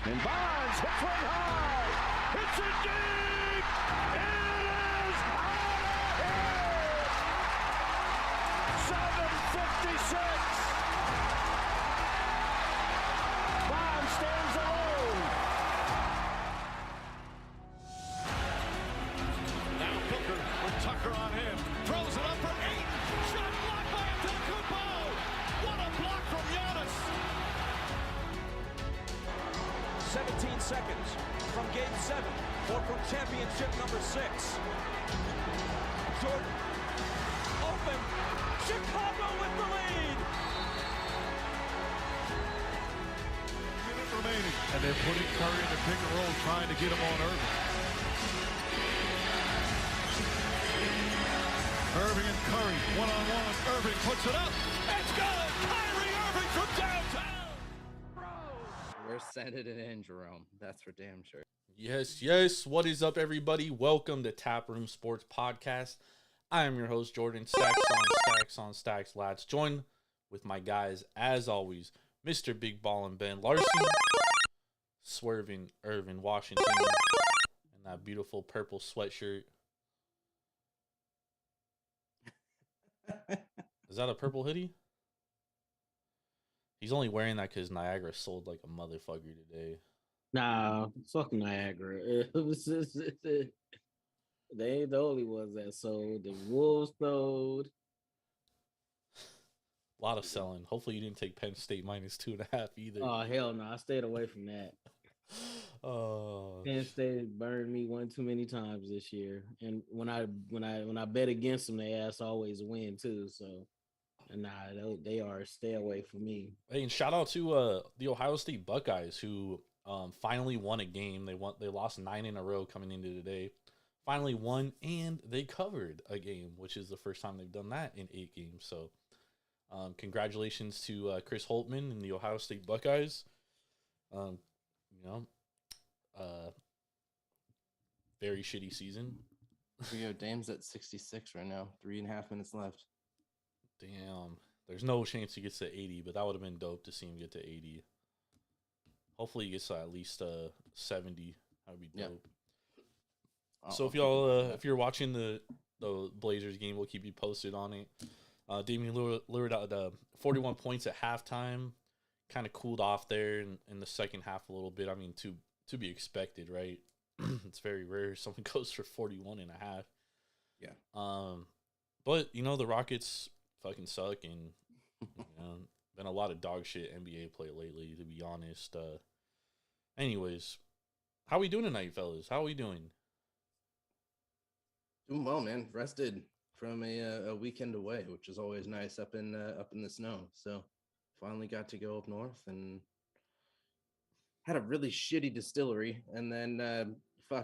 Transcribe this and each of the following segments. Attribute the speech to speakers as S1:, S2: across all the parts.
S1: And Bonds hits one high. It's a deep. It is out of here. 7:56. Bonds stands alone.
S2: Now Booker with Tucker on him. Throws it up for 8. Shot blocked by Antetokounmpo. What a block from Giannis.
S3: 17 seconds from Game 7 or from championship number 6. Jordan, open, Chicago with the lead.
S2: Minute remaining. And they're putting Curry in the pick and roll, trying to get him on Irving. Irving and Curry, one-on-one. Irving puts it up. It's good. Kyrie Irving from downtown.
S4: We're sending it in, Jerome. That's for damn sure.
S5: Yes. What is up, everybody? Welcome to Taproom Sports Podcast. I am your host, Jordan. Stacks on stacks, lads. Joined with my guys, as always, Mr. Big Ball and Ben Larson, Swerving Irvin Washington, and that beautiful purple sweatshirt. Is that a purple hoodie? He's only wearing that because Niagara sold like a motherfucker today.
S6: Nah, fuck Niagara. They ain't the only ones that sold. The Wolves sold.
S5: A lot of selling. Hopefully you didn't take Penn State -2.5 either.
S6: Oh hell no, I stayed away from that. Penn State burned me one too many times this year, and when I bet against them, they ass always win too. So, nah, they are a stay away from me.
S5: Hey, and shout out to the Ohio State Buckeyes who finally won a game. They lost 9 in a row coming into today. Finally won, and they covered a game, which is the first time they've done that in 8 games. So, congratulations to Chris Holtman and the Ohio State Buckeyes. Very shitty season.
S4: We go Dame's at 66 right now. 3.5 minutes left.
S5: Damn. There's no chance he gets to 80, but that would have been dope to see him get to 80. Hopefully he gets to at least 70. That would be dope. Yeah. So if you're watching the Blazers game, we'll keep you posted on it. Damian Lillard at 41 points at halftime. Kind of cooled off there in the second half a little bit. I mean, to be expected, right? It's very rare someone goes for 41.5.
S4: Yeah.
S5: But the Rockets fucking suck, and been a lot of dog shit NBA play lately, to be honest. Anyways, how we doing tonight, fellas? How we doing?
S4: Doing well, man. Rested from a weekend away, which is always nice up in the snow. So finally got to go up north and had a really shitty distillery, and then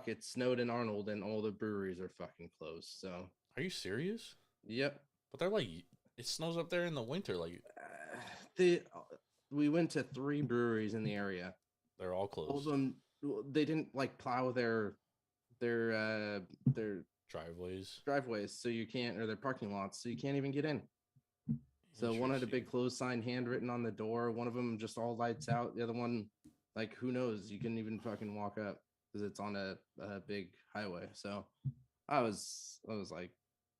S4: it snowed in Arnold, and all the breweries are fucking closed. So
S5: are you serious?
S4: Yep.
S5: But they're like, it snows up there in the winter. Like,
S4: we went to 3 breweries in the area.
S5: They're all closed.
S4: All of them, they didn't plow their
S5: driveways,
S4: so you can't, or their parking lots, so you can't even get in. So one had a big closed sign handwritten on the door. One of them just all lights out. The other one, who knows? You couldn't even fucking walk up because it's on a big highway. So I was like,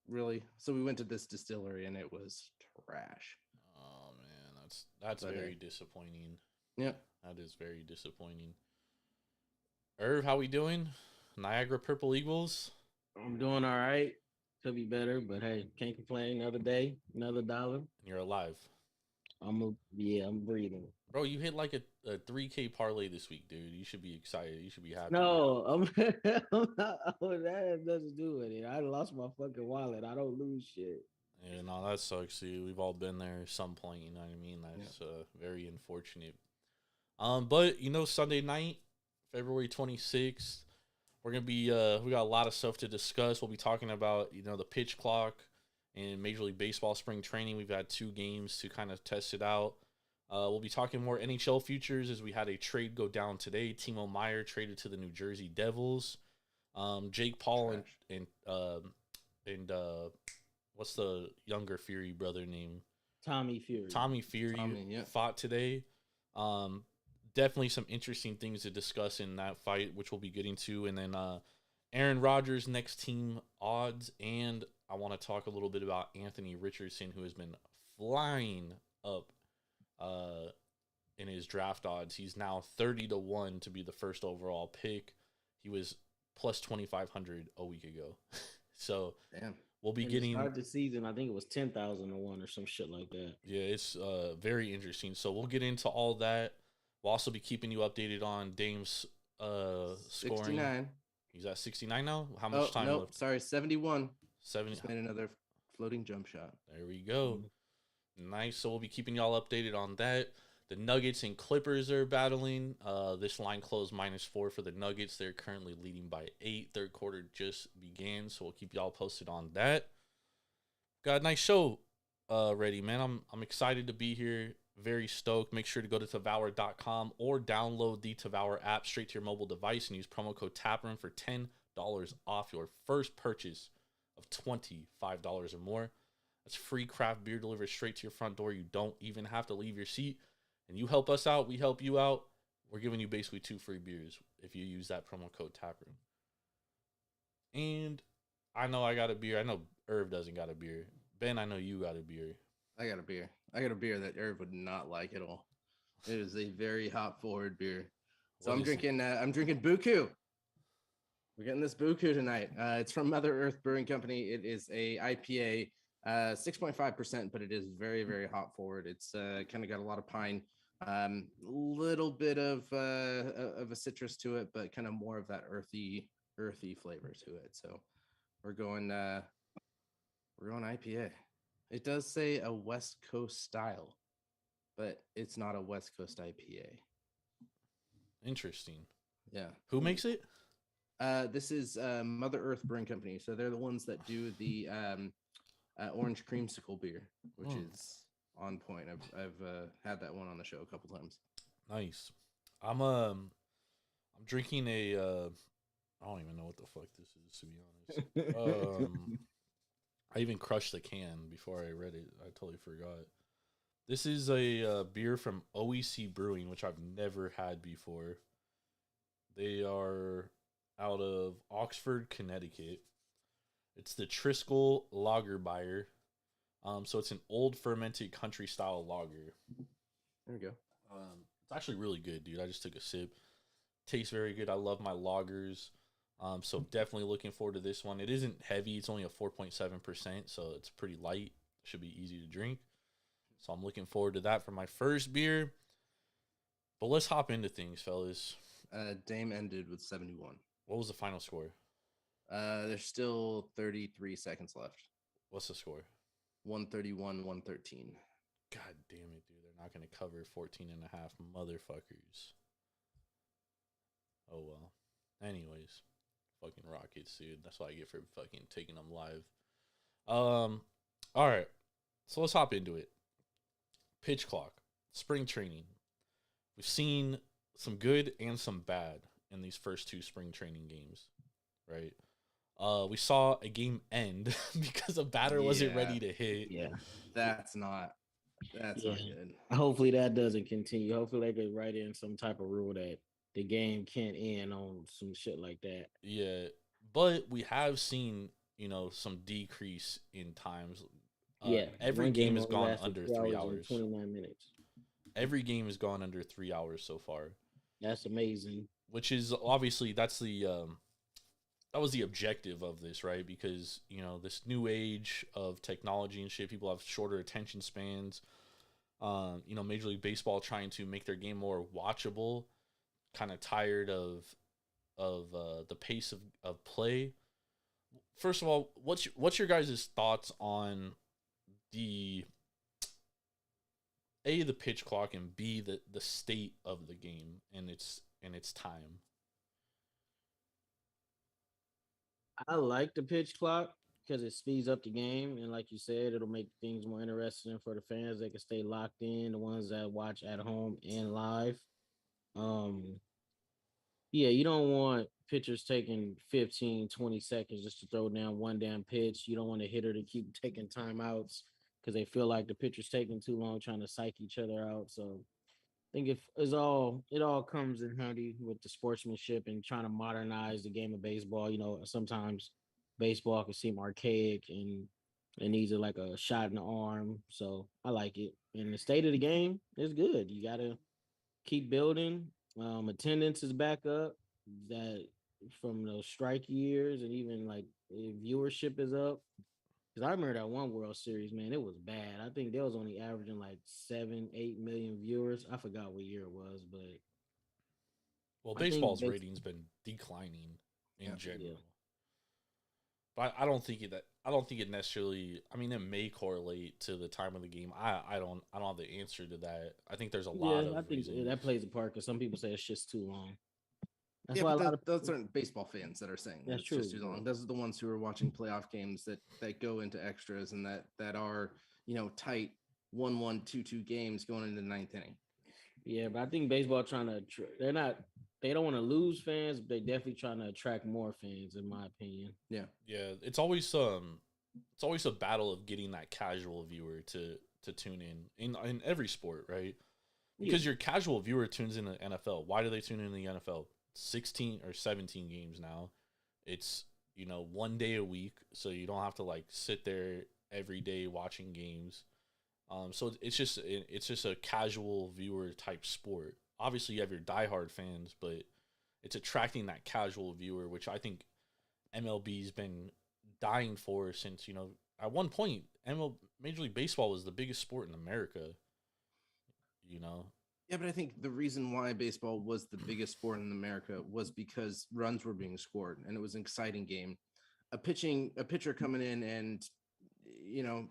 S4: really? So we went to this distillery and it was trash.
S5: Oh man, that's very disappointing.
S4: Yep.
S5: That is very disappointing. Irv, how we doing? Niagara Purple Eagles?
S6: I'm doing all right. Could be better, but hey, can't complain. Another day, another dollar.
S5: And you're alive.
S6: I'm breathing.
S5: Bro, you hit like a 3K parlay this week, dude. You should be excited. You should be happy.
S6: No, I'm not, that has nothing to do with it. I lost my fucking wallet. I don't lose shit.
S5: Yeah, no, that sucks, dude. We've all been there at some point, you know what I mean? That's very unfortunate. But Sunday night, February 26th, we're gonna be we got a lot of stuff to discuss. We'll be talking about the pitch clock and Major League Baseball spring training. We've had 2 games to kind of test it out. We'll be talking more NHL futures as we had a trade go down today. Timo Meier traded to the New Jersey Devils. Jake Paul and what's the younger Fury brother name?
S6: Tommy Fury.
S5: Tommy Fury fought today. definitely some interesting things to discuss in that fight, which we'll be getting to. And then Aaron Rodgers' next team odds. And I want to talk a little bit about Anthony Richardson, who has been flying up in his draft odds. He's now 30-1 to be the first overall pick. He was plus 2,500 a week ago. So
S4: Damn.
S5: we'll be
S6: And
S5: getting
S6: to start the season. I think it was 10,000 to 1 or some shit like that.
S5: Yeah, it's very interesting. So we'll get into all that. We'll also be keeping you updated on Dame's scoring.
S4: 69.
S5: He's at 69 now. How much time
S4: nope,
S5: left?
S4: sorry, 71.
S5: 70.
S4: Just made another floating jump shot.
S5: There we go. Nice. So we'll be keeping y'all updated on that. The Nuggets and Clippers are battling. This line closed -4 for the Nuggets. They're currently leading by 8. Third quarter just began, so we'll keep y'all posted on that. Got a nice show ready, man. I'm excited to be here. Very stoked. Make sure to go to Devour.com or download the Devour app straight to your mobile device and use promo code TAPROOM for $10 off your first purchase of $25 or more. That's free craft beer delivered straight to your front door. You don't even have to leave your seat. And you help us out, we help you out. We're giving you basically 2 free beers if you use that promo code TAPROOM. And I know I got a beer. I know Irv doesn't got a beer. Ben, I know you got a beer.
S4: I got a beer. I got a beer that Irv would not like at all. It is a very hop forward beer. So I'm drinking Buku. We're getting this Buku tonight. It's from Mother Earth Brewing Company. It is a IPA, 6.5%, but it is very, very hop forward. It's kind of got a lot of pine, little bit of a citrus to it, but kind of more of that earthy flavor to it. So we're going IPA. It does say a West Coast style, but it's not a West Coast IPA.
S5: Interesting.
S4: Yeah.
S5: Who makes it?
S4: This is Mother Earth Brewing Company. So they're the ones that do the orange creamsicle beer, which is on point. I've had that one on the show a couple times.
S5: Nice. I'm drinking a I don't even know what the fuck this is, to be honest. I even crushed the can before I read it. I totally forgot. This is a beer from OEC Brewing, which I've never had before. They are out of Oxford, Connecticut. It's the Triskel Lagerbier. So it's an old fermented country style lager.
S4: There we go.
S5: It's actually really good, dude. I just took a sip. Tastes very good. I love my lagers. So definitely looking forward to this one. It isn't heavy. It's only a 4.7%, so it's pretty light. Should be easy to drink. So I'm looking forward to that for my first beer. But let's hop into things, fellas.
S4: Dame ended with 71.
S5: What was the final score?
S4: There's still 33 seconds left.
S5: What's the score?
S4: 131, 113.
S5: God damn it, dude. They're not going to cover 14 and a half motherfuckers. Oh, well. Anyways. Fucking Rockets, dude. That's what I get for fucking taking them live. All right. So let's hop into it. Pitch clock. Spring training. We've seen some good and some bad in these first 2 spring training games, right? We saw a game end because a batter wasn't ready to hit.
S6: Yeah.
S4: That's not good.
S6: Hopefully that doesn't continue. Hopefully they could write in some type of rule that the game can't end on some shit like that.
S5: Yeah, but we have seen, some decrease in times. Every game has gone under 3 hours.
S6: 29 minutes.
S5: Every game has gone under 3 hours so far.
S6: That's amazing.
S5: Which is obviously that was the objective of this, right? Because this new age of technology and shit, people have shorter attention spans. Major League Baseball trying to make their game more watchable. Kind of tired of the pace of play. First of all, what's your guys' thoughts on the pitch clock and B the state of the game and its time?
S6: I like the pitch clock because it speeds up the game, and like you said, it'll make things more interesting for the fans. They can stay locked in, the ones that watch at home and live. Yeah, you don't want pitchers taking 15, 20 seconds just to throw down one damn pitch. You don't want a hitter to keep taking timeouts because they feel like the pitcher's taking too long trying to psych each other out. So think if it's all it all comes in handy with the sportsmanship and trying to modernize the game of baseball. Sometimes baseball can seem archaic and it needs like a shot in the arm. So I like it. And the state of the game is good. You gotta keep building. Attendance is back up. That from those strike years and even like viewership is up. Because I remember that one World Series, man, it was bad. I think they was only averaging like 7, 8 million viewers. I forgot what year it was, but
S5: Well,
S6: I think
S5: baseball's ratings been declining in general.
S6: yeah,
S5: But I don't think it necessarily. I mean, it may correlate to the time of the game. I don't have the answer to that. I think there's a lot
S6: yeah,
S5: of
S6: I think
S5: reasons.
S6: that plays a part because some people say it's just too long. That's
S4: Yeah,
S6: why a
S4: but
S6: lot of
S4: those
S6: people,
S4: aren't baseball fans that are saying that
S6: that's
S4: it's just
S6: true.
S4: too long. Those are the ones who are watching playoff games that go into extras and that are tight 1-1, 2-2 games going into the ninth inning.
S6: Yeah, but I think baseball trying to they don't want to lose fans, but they definitely trying to attract more fans, in my opinion.
S4: Yeah,
S5: Yeah, it's always a battle of getting that casual viewer to tune in every sport, right? Because your casual viewer tunes in the NFL. Why do they tune in the NFL? 16 or 17 games now. It's, one day a week, so you don't have to like sit there every day watching games. So it's just a casual viewer type sport. Obviously, you have your diehard fans, but it's attracting that casual viewer, which I think MLB's been dying for since, at one point, Major League Baseball was the biggest sport in America, you know?
S4: yeah, but I think the reason why baseball was the biggest sport in America was because runs were being scored and it was an exciting game. A pitcher coming in and you know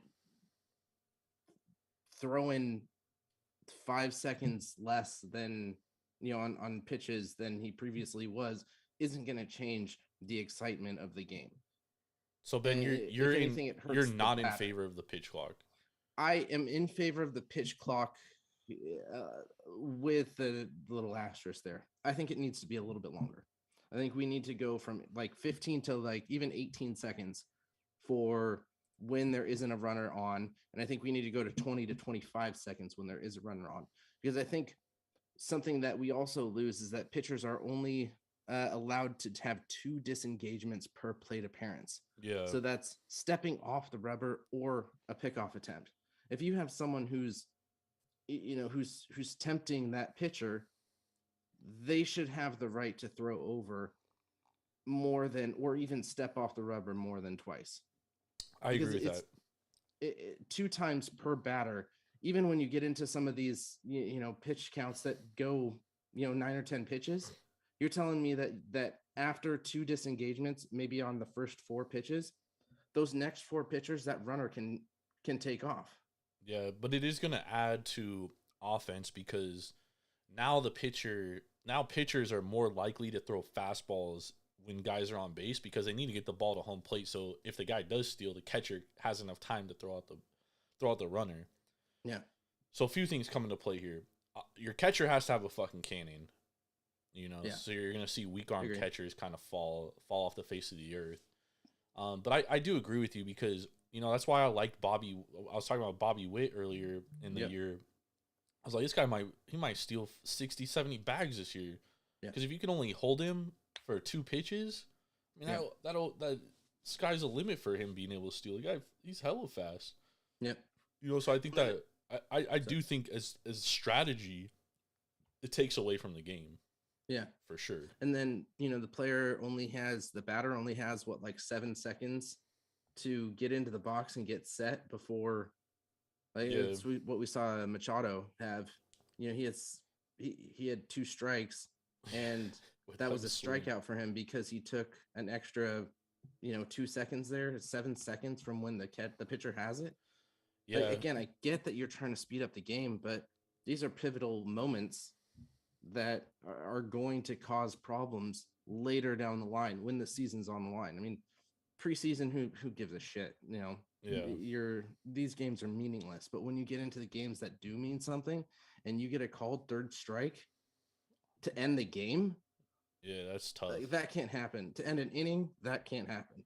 S4: throwing 5 seconds less than on pitches than he previously was isn't going to change the excitement of the game.
S5: So Ben,
S4: If anything, it hurts.
S5: you're
S4: the
S5: not in
S4: batter.
S5: favor of the pitch clock.
S4: I am in favor of the pitch clock with the little asterisk there. I think it needs to be a little bit longer. I think we need to go from like 15 to like even 18 seconds for when there isn't a runner on. And I think we need to go to 20 to 25 seconds when there is a runner on. Because I think something that we also lose is that pitchers are only allowed to have 2 disengagements per plate appearance.
S5: Yeah.
S4: So that's stepping off the rubber or a pickoff attempt. If you have someone who's tempting that pitcher, they should have the right to throw over more than or even step off the rubber more than twice.
S5: I agree with that.
S4: 2 times per batter. Even when you get into some of these pitch counts that go 9 or 10 pitches, you're telling me that after 2 disengagements, maybe on the first 4 pitches, those next 4 pitchers, that runner can take off.
S5: Yeah, but it is going to add to offense because now pitchers are more likely to throw fastballs when guys are on base because they need to get the ball to home plate. So if the guy does steal, the catcher has enough time to throw out the runner.
S4: Yeah.
S5: So a few things come into play here. Your catcher has to have a fucking cannon,
S4: Yeah.
S5: So you're going to see weak arm catchers kind of fall off the face of the earth. But I do agree with you because, that's why I liked Bobby. I was talking about Bobby Witt earlier in the year. I was like, this guy might steal 60, 70 bags this year. Because if you can only hold him for 2 pitches, I mean, that sky's the limit for him being able to steal. The guy, he's hella fast.
S4: Yeah.
S5: So I think that I do think as strategy, it takes away from the game.
S4: Yeah,
S5: for sure.
S4: And then, the batter only has like 7 seconds to get into the box and get set before it's what we saw Machado have. He had 2 strikes and that was a strikeout for him because he took an extra 2 seconds there, 7 seconds from when the pitcher has it. Yeah. Again, I get that you're trying to speed up the game, but these are pivotal moments that are going to cause problems later down the line when the season's on the line. I mean, preseason, who gives a shit? These games are meaningless. But when you get into the games that do mean something, and you get a called 3rd strike to end the game,
S5: that's tough.
S4: That can't happen. To end an inning, that can't happen.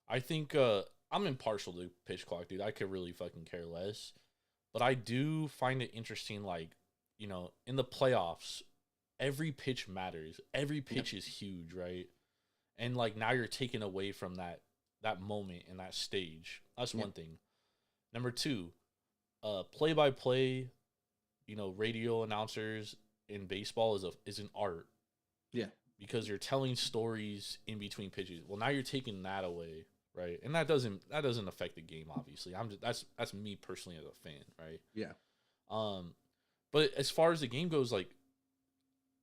S5: I think I'm impartial to pitch clock, dude. I could really fucking care less. But I do find it interesting, like, in the playoffs, every pitch matters. Every pitch is huge, right? And like now you're taken away from that moment and that stage. That's one thing. Number two, play by play, radio announcers in baseball is an art.
S4: Yeah.
S5: Because you're telling stories in between pitches. Well, now you're taking that away, right? And that doesn't affect the game, obviously. That's me personally as a fan, right?
S4: Yeah.
S5: But as far as the game goes, like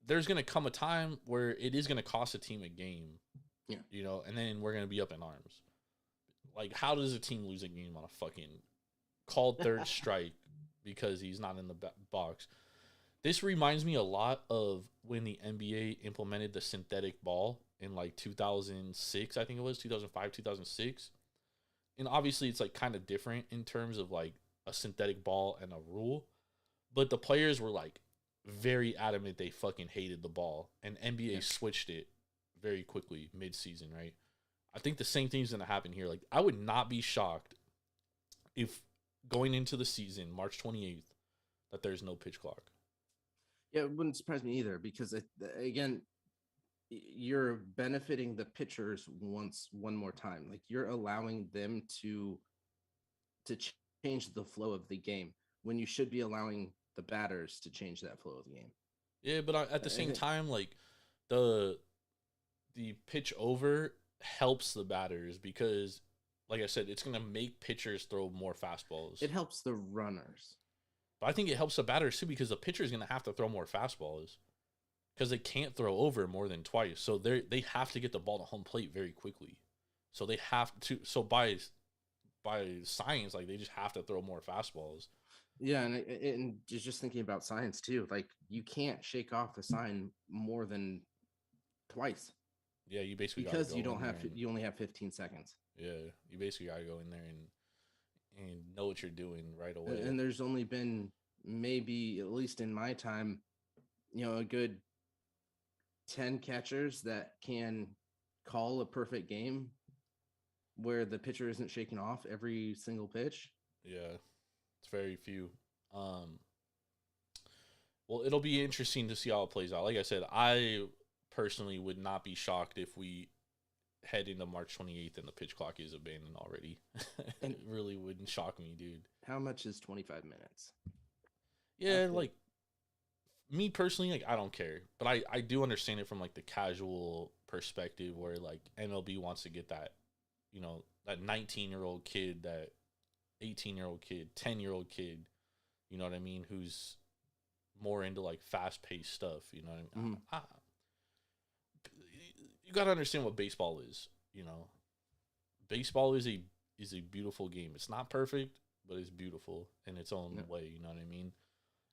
S5: there's gonna come a time where it is gonna cost a team a game.
S4: Yeah.
S5: And then we're gonna be up in arms. Like, how does a team lose a game on a fucking called third strike because he's not in the box? This reminds me a lot of when the NBA implemented the synthetic ball in like 2006, I think it was 2005, 2006. And obviously it's like kind of different in terms of like a synthetic ball and a rule, but the players were like very adamant they fucking hated the ball, and NBA switched it very quickly mid-season, right? I think the same thing's going to happen here. Like, I would not be shocked if going into the season, March 28th, that there's no pitch clock.
S4: Yeah, it wouldn't surprise me either, because again, you're benefiting the pitchers one more time. Like, you're allowing them to change the flow of the game when you should be allowing the batters to change that flow of the game.
S5: Yeah, but at the same time, like the pitch over helps the batters because, like I said, it's going to make pitchers throw more fastballs.
S4: It helps the runners.
S5: But I think it helps the batters too, because the pitcher is going to have to throw more fastballs because they can't throw over more than twice. So they have to get the ball to home plate very quickly. So they have to. So by science, like, they just have to throw more fastballs.
S4: Yeah, and just thinking about science too, like, you can't shake off the sign more than twice.
S5: Yeah, you basically
S4: because you don't have you only have 15 seconds.
S5: Yeah, you basically got to go in there and know what you're doing right away.
S4: And there's only been, maybe at least in my time, a good 10 catchers that can call a perfect game where the pitcher isn't shaking off every single pitch.
S5: Yeah, it's very few. Well, it'll be interesting to see how it plays out. Like I said, I personally would not be shocked if we head into March 28th and the pitch clock is abandoned already. It really wouldn't shock me, dude.
S4: How much is 25 minutes?
S5: Yeah, like, me personally, like, I don't care. But I do understand it from, like, the casual perspective where, like, MLB wants to get that, that 19-year-old kid, that 18-year-old kid, 10-year-old kid, you know what I mean, who's more into, like, fast-paced stuff, you know what I mean?
S4: Mm-hmm.
S5: You got to understand what baseball is, Baseball is a beautiful game. It's not perfect, but it's beautiful in its own way, you know what I mean?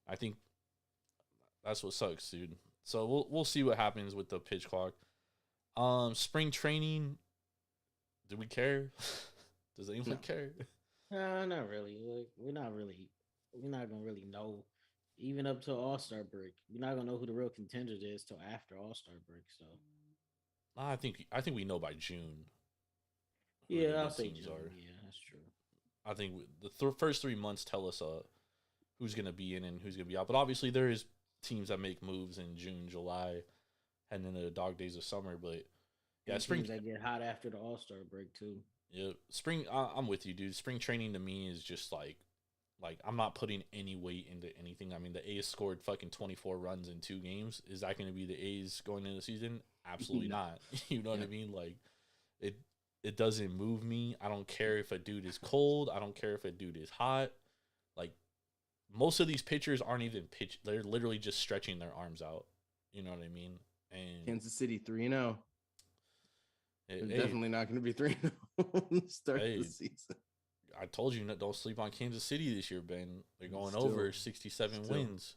S5: I think that's what sucks, dude. So we'll see what happens with the pitch clock. Spring training, do we care? Does anyone care?
S6: Not really. Like, we're not gonna really know. Even up to All-Star break, we're not gonna know who the real contender is till after All-Star break. So
S5: I think we know by June.
S6: Yeah, I'll say June. Yeah, that's true.
S5: I think the first 3 months tell us who's going to be in and who's going to be out. But obviously there is teams that make moves in June, July, heading into the dog days of summer. But yeah, spring
S6: that get hot after the All-Star break too.
S5: Yeah, spring. I'm with you, dude. Spring training to me is just like I'm not putting any weight into anything. I mean, the A's scored fucking 24 runs in 2 games. Is that going to be the A's going into the season? Absolutely not. You know what I mean? Like, it doesn't move me. I don't care if a dude is cold. I don't care if a dude is hot. Like, most of these pitchers aren't even pitch. They're literally just stretching their arms out. You know what I mean? And
S4: Kansas City 3-0. Definitely not going to be 3-0 start of the season.
S5: I told you, don't sleep on Kansas City this year, Ben. They're going over 67 wins.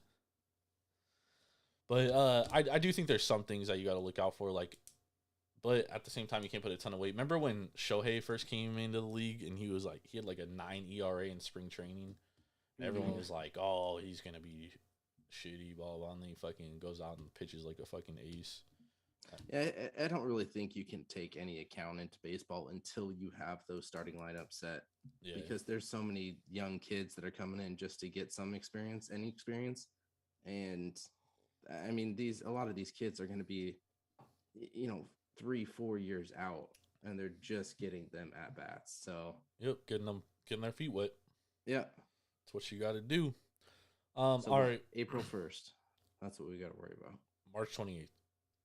S5: But I do think there's some things that you got to look out for, like, but at the same time, you can't put a ton of weight. Remember when Shohei first came into the league and he had like a 9 ERA in spring training? Everyone was like, "Oh, he's gonna be shitty, blah blah," and then he fucking goes out and pitches like a fucking ace.
S4: Yeah, I don't really think you can take any account into baseball until you have those starting lineups set. Yeah. Because there's so many young kids that are coming in just to get some experience, any experience. And I mean, a lot of these kids are going to be, 3-4 years out, and they're just getting them at bats. So
S5: Yep, getting their feet wet.
S4: yeah.
S5: That's what you got to do.
S4: So
S5: all right,
S4: April 1st. That's what we got to worry about.
S5: March 28th.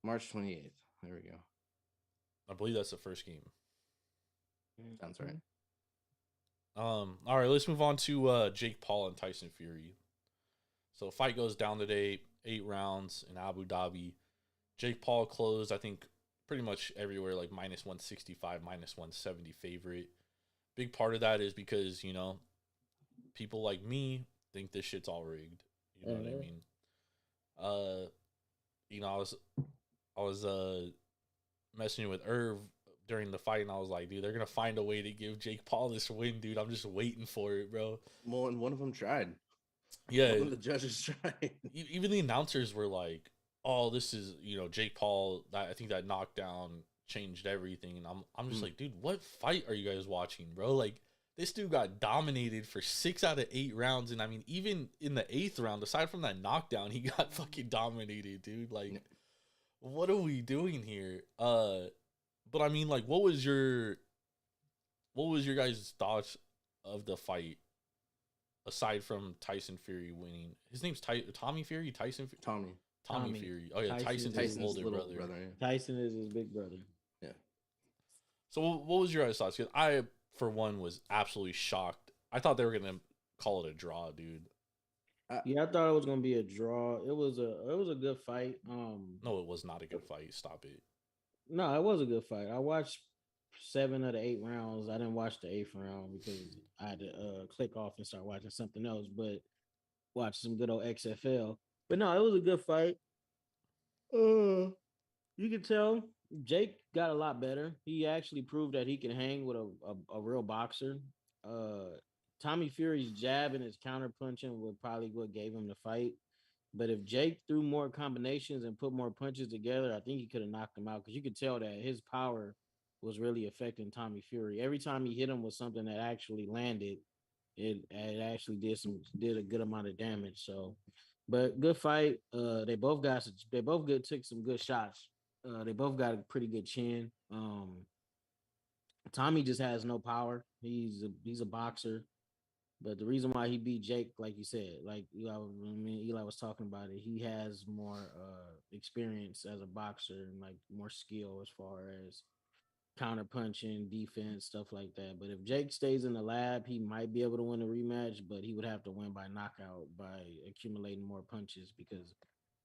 S4: March 28th. There we go.
S5: I believe that's the first game.
S4: Sounds right.
S5: All right, let's move on to Jake Paul and Tyson Fury. So the fight goes down today, 8 rounds in Abu Dhabi. Jake Paul closed, I think, pretty much everywhere, like minus 165, minus 170 favorite. Big part of that is because, people like me think this shit's all rigged. You know what I mean? I was messing with Irv during the fight, and I was like, dude, they're gonna find a way to give Jake Paul this win, dude. I'm just waiting for it, bro.
S4: Well, and one of them tried.
S5: Yeah,
S4: one of the judges tried.
S5: Even the announcers were like, "Oh, this is Jake Paul. I think that knockdown changed everything." And I'm just like, dude, what fight are you guys watching, bro? Like, this dude got dominated for 6 out of 8 rounds, and I mean, even in the 8th round, aside from that knockdown, he got fucking dominated, dude. Like, what are we doing here? But I mean, like, what was your guys' thoughts of the fight, aside from Tyson Fury winning? His name's Tommy Fury, Tyson Fury? Tommy Fury. Oh yeah, Tyson's his older brother.
S4: Yeah.
S6: Tyson is his big brother.
S4: Yeah.
S5: So what was your guys' thoughts? Because I, for one, was absolutely shocked. I thought they were gonna call it a draw, dude.
S6: Yeah, I thought it was gonna be a draw. It was a good fight.
S5: No, it was not a good fight. Stop it.
S6: No, it was a good fight. I watched 7 of the 8 rounds. I didn't watch the 8th round because I had to click off and start watching something else. But watch some good old XFL. But no, it was a good fight. You could tell Jake got a lot better. He actually proved that he can hang with a real boxer. Tommy Fury's jab and his counter punching were probably what gave him the fight. But if Jake threw more combinations and put more punches together, I think he could have knocked him out, because you could tell that his power was really affecting Tommy Fury. Every time he hit him with something that actually landed, it actually did a good amount of damage. So, but good fight. They both took some good shots. They both got a pretty good chin. Tommy just has no power. He's a boxer. But the reason why he beat Jake, like you said, like Eli was talking about it, he has more experience as a boxer and like more skill as far as counter punching, defense, stuff like that. But if Jake stays in the lab, he might be able to win a rematch, but he would have to win by knockout by accumulating more punches, because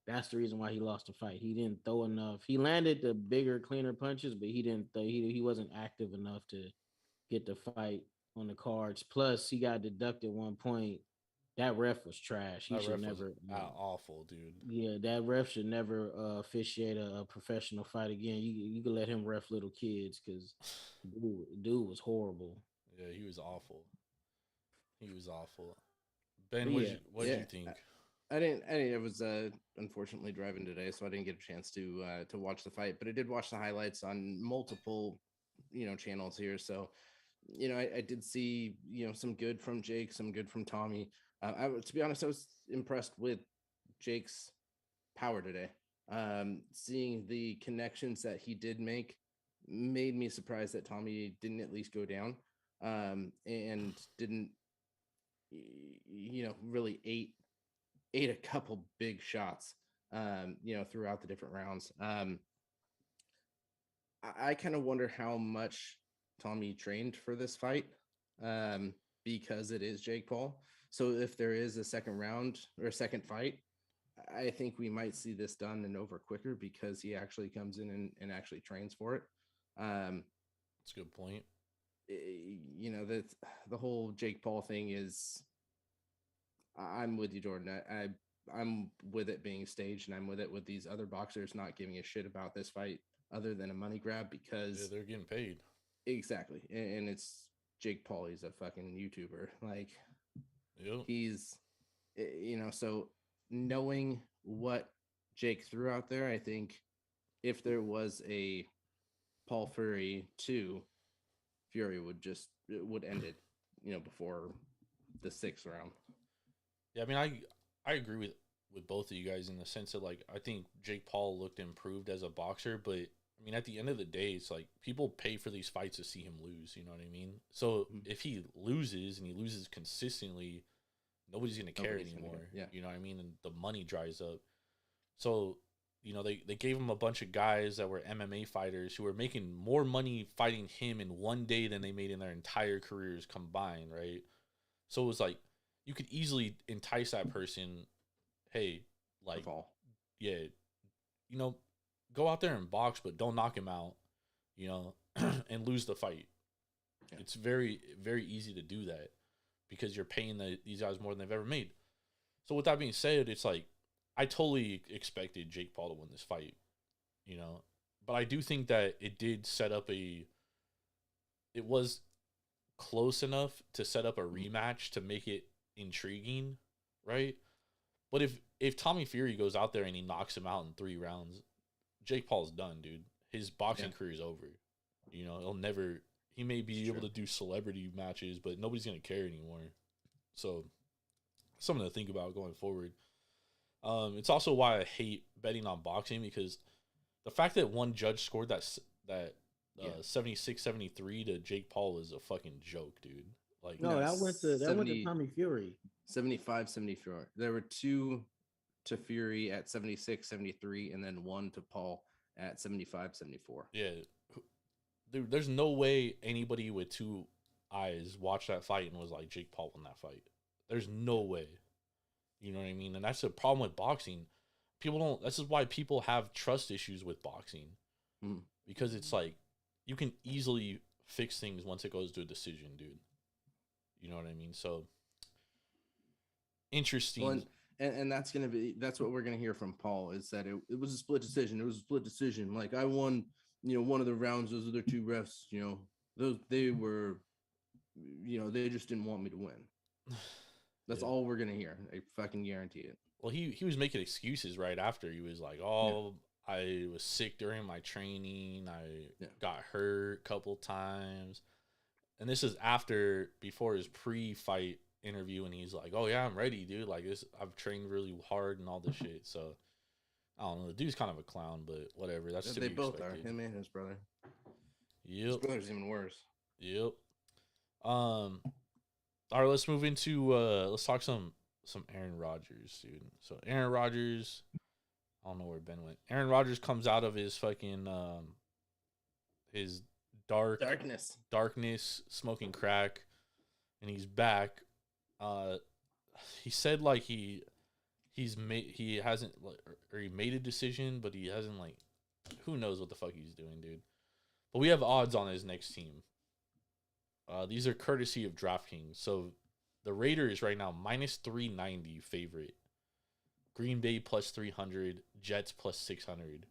S6: that's the reason why he lost the fight. He didn't throw enough. He landed the bigger, cleaner punches, but he didn't. He wasn't active enough to get the fight on the cards. Plus, he got deducted 1 point. That ref was trash. He should never.
S5: Awful, dude.
S6: Yeah, that ref should never officiate a professional fight again. You can let him ref little kids, because dude was horrible.
S5: Yeah, he was awful. He was awful. Ben, what did you think?
S4: I didn't. I was unfortunately driving today, so I didn't get a chance to watch the fight. But I did watch the highlights on multiple, channels here. So, I did see some good from Jake, some good from Tommy. To be honest, I was impressed with Jake's power today. Seeing the connections that he did make made me surprised that Tommy didn't at least go down, and didn't, really ate a couple big shots, throughout the different rounds. I kind of wonder how much Tommy trained for this fight, because it is Jake Paul. So if there is a second round or a second fight, I think we might see this done and over quicker, because he actually comes in and actually trains for it.
S5: That's a good point.
S4: That the whole Jake Paul thing is, I'm with you, Jordan. I'm with it being staged, and I'm with it with these other boxers not giving a shit about this fight other than a money grab, because
S5: they're getting paid.
S4: Exactly. And it's Jake Paul. He's a fucking YouTuber. Like,
S5: yep.
S4: He's, so knowing what Jake threw out there, I think if there was a Paul Fury 2, Fury would end it, before the 6th round.
S5: Yeah, I mean, I agree with with both of you guys in the sense that, like, I think Jake Paul looked improved as a boxer, but I mean, at the end of the day, it's like people pay for these fights to see him lose. You know what I mean? So if he loses and he loses consistently, nobody's gonna care anymore.
S4: Yeah,
S5: you know what I mean? And the money dries up. So, you know, they gave him a bunch of guys that were MMA fighters who were making more money fighting him in one day than they made in their entire careers combined, right? So it was like you could easily entice that person, hey, like, yeah, you know, go out there and box, but don't knock him out, you know, and lose the fight. Yeah. It's very, very easy to do that because you're paying these guys more than they've ever made. So with that being said, it's like I totally expected Jake Paul to win this fight, you know, but I do think that it did set up it was close enough to set up a rematch to make it intriguing, right? But if Tommy Fury goes out there and he knocks him out in 3 rounds, Jake Paul's done, dude. His boxing career is over. You know, he may be able to do celebrity matches, but nobody's going to care anymore. So, something to think about going forward. It's also why I hate betting on boxing, because the fact that one judge scored that 76-73 to Jake Paul is a fucking joke, dude. Like,
S6: no, that went to Tommy Fury.
S4: 75-74. There were 2 to Fury at 76-73, and then 1 to Paul at 75-74.
S5: Yeah, dude, there's no way anybody with 2 eyes watched that fight and was like, Jake Paul won that fight. There's no way. You know what I mean? And that's the problem with boxing. This is why people have trust issues with boxing. Because it's like, you can easily fix things once it goes to a decision, dude. You know what I mean? So, interesting.
S4: Well, and that's what we're gonna hear from Paul, is that it was a split decision. It was a split decision. Like, I won, you know, one of the rounds. Those other 2 refs, you know, they were, you know, they just didn't want me to win. That's all we're gonna hear. I fucking guarantee it.
S5: Well, he was making excuses right after. He was like, "Oh, I was sick during my training. I got hurt a couple times," and this is before his pre-fight interview, and he's like, "Oh yeah, I'm ready, dude. Like this, I've trained really hard and all this shit." So I don't know. The dude's kind of a clown, but whatever. That's to
S4: they
S5: be
S4: both
S5: expected.
S4: are. Him and his brother.
S5: Yep.
S4: His brother's even worse.
S5: Yep. All right, let's move into let's talk some Aaron Rodgers, dude. So Aaron Rodgers, I don't know where Ben went. Aaron Rodgers comes out of his fucking his darkness, smoking crack, and he's back. He said like he hasn't like, or he made a decision, but he hasn't, like, who knows what the fuck he's doing, dude. But we have odds on his next team. These are courtesy of DraftKings. So the Raiders right now -390 favorite. Green Bay +300. Jets +600.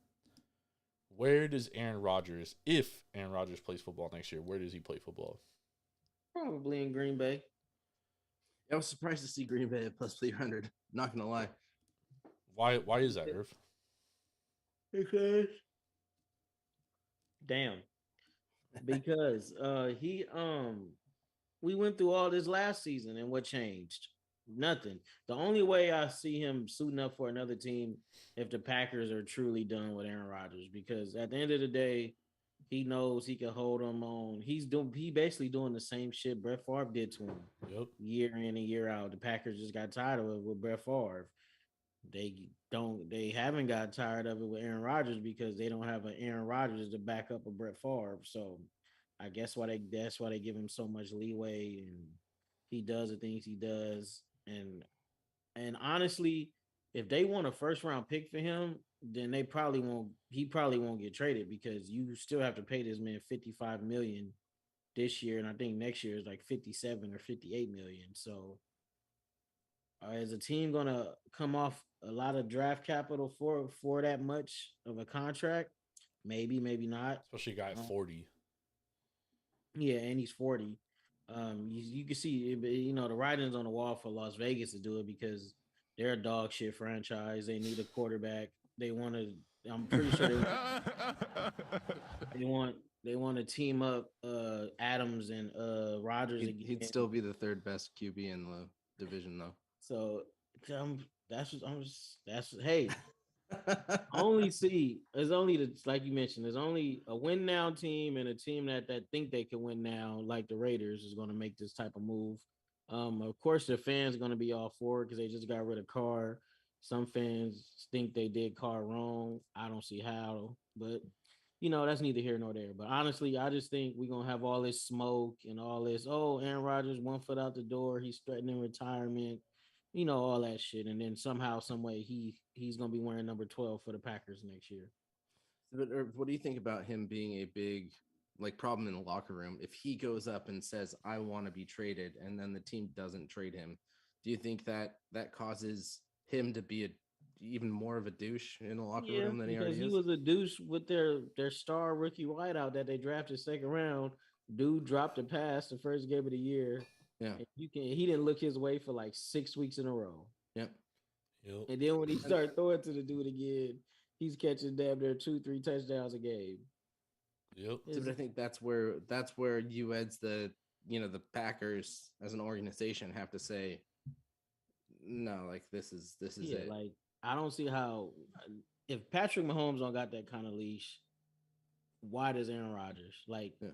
S5: Where does Aaron Rodgers, if Aaron Rodgers plays football next year, where does he play football?
S6: Probably in Green Bay.
S4: I was surprised to see Green Bay at +300. Not gonna lie.
S5: Why is that, Irv?
S6: Because we went through all this last season, and what changed? Nothing. The only way I see him suiting up for another team if the Packers are truly done with Aaron Rodgers, because at the end of the day, he knows he can hold them on. He basically doing the same shit Brett Favre did to him.
S5: Yep.
S6: Year in and year out. The Packers just got tired of it with Brett Favre. They haven't got tired of it with Aaron Rodgers because they don't have an Aaron Rodgers to back up a Brett Favre. So I guess that's why they give him so much leeway, and he does the things he does. And honestly, if they want a first round pick for him, then he probably won't get traded, because you still have to pay this man $55 million this year, and I think next year is like 57 or 58 million. So is a team gonna come off a lot of draft capital for that much of a contract? Maybe, maybe not.
S5: Especially a guy at 40.
S6: Yeah, and he's 40. You can see, you know, the writing's on the wall for Las Vegas to do it, because they're a dog shit franchise. They need a quarterback. I'm pretty sure they want to team up Adams and Rodgers.
S4: He'd still be the 3rd best QB in the division, though.
S6: So That's hey. Only see there's only the like you mentioned, there's only a win now team and a team that think they can win now, like the Raiders, is going to make this type of move. Of course, the fans are going to be all for it because they just got rid of Carr. Some fans think they did Carr wrong. I don't see how, but that's neither here nor there. But honestly, I just think we're gonna have all this smoke and all this. Oh, Aaron Rodgers 1 foot out the door. He's threatening retirement. All that shit. And then somehow, some way, he's gonna be wearing number 12 for the Packers next year.
S4: But what do you think about him being a big like problem in the locker room? If he goes up and says, "I want to be traded," and then the team doesn't trade him, do you think that that causes him to be even more of a douche in the locker
S6: Yeah,
S4: room than he
S6: because
S4: already
S6: he
S4: is?
S6: was a douche with their star rookie wideout that they drafted second round. Dude dropped a pass the first game of the year.
S4: Yeah.
S6: And he didn't look his way for like 6 weeks in a row.
S4: Yep.
S5: Yep.
S6: And then when he started throwing to the dude again, he's catching damn near 2-3 touchdowns a game.
S5: Yep.
S4: But I think that's where you as the Packers as an organization have to say no, like this is
S6: Yeah,
S4: it.
S6: like I don't see how if Patrick Mahomes don't got that kind of leash, why does Aaron Rodgers? Like
S4: Yeah.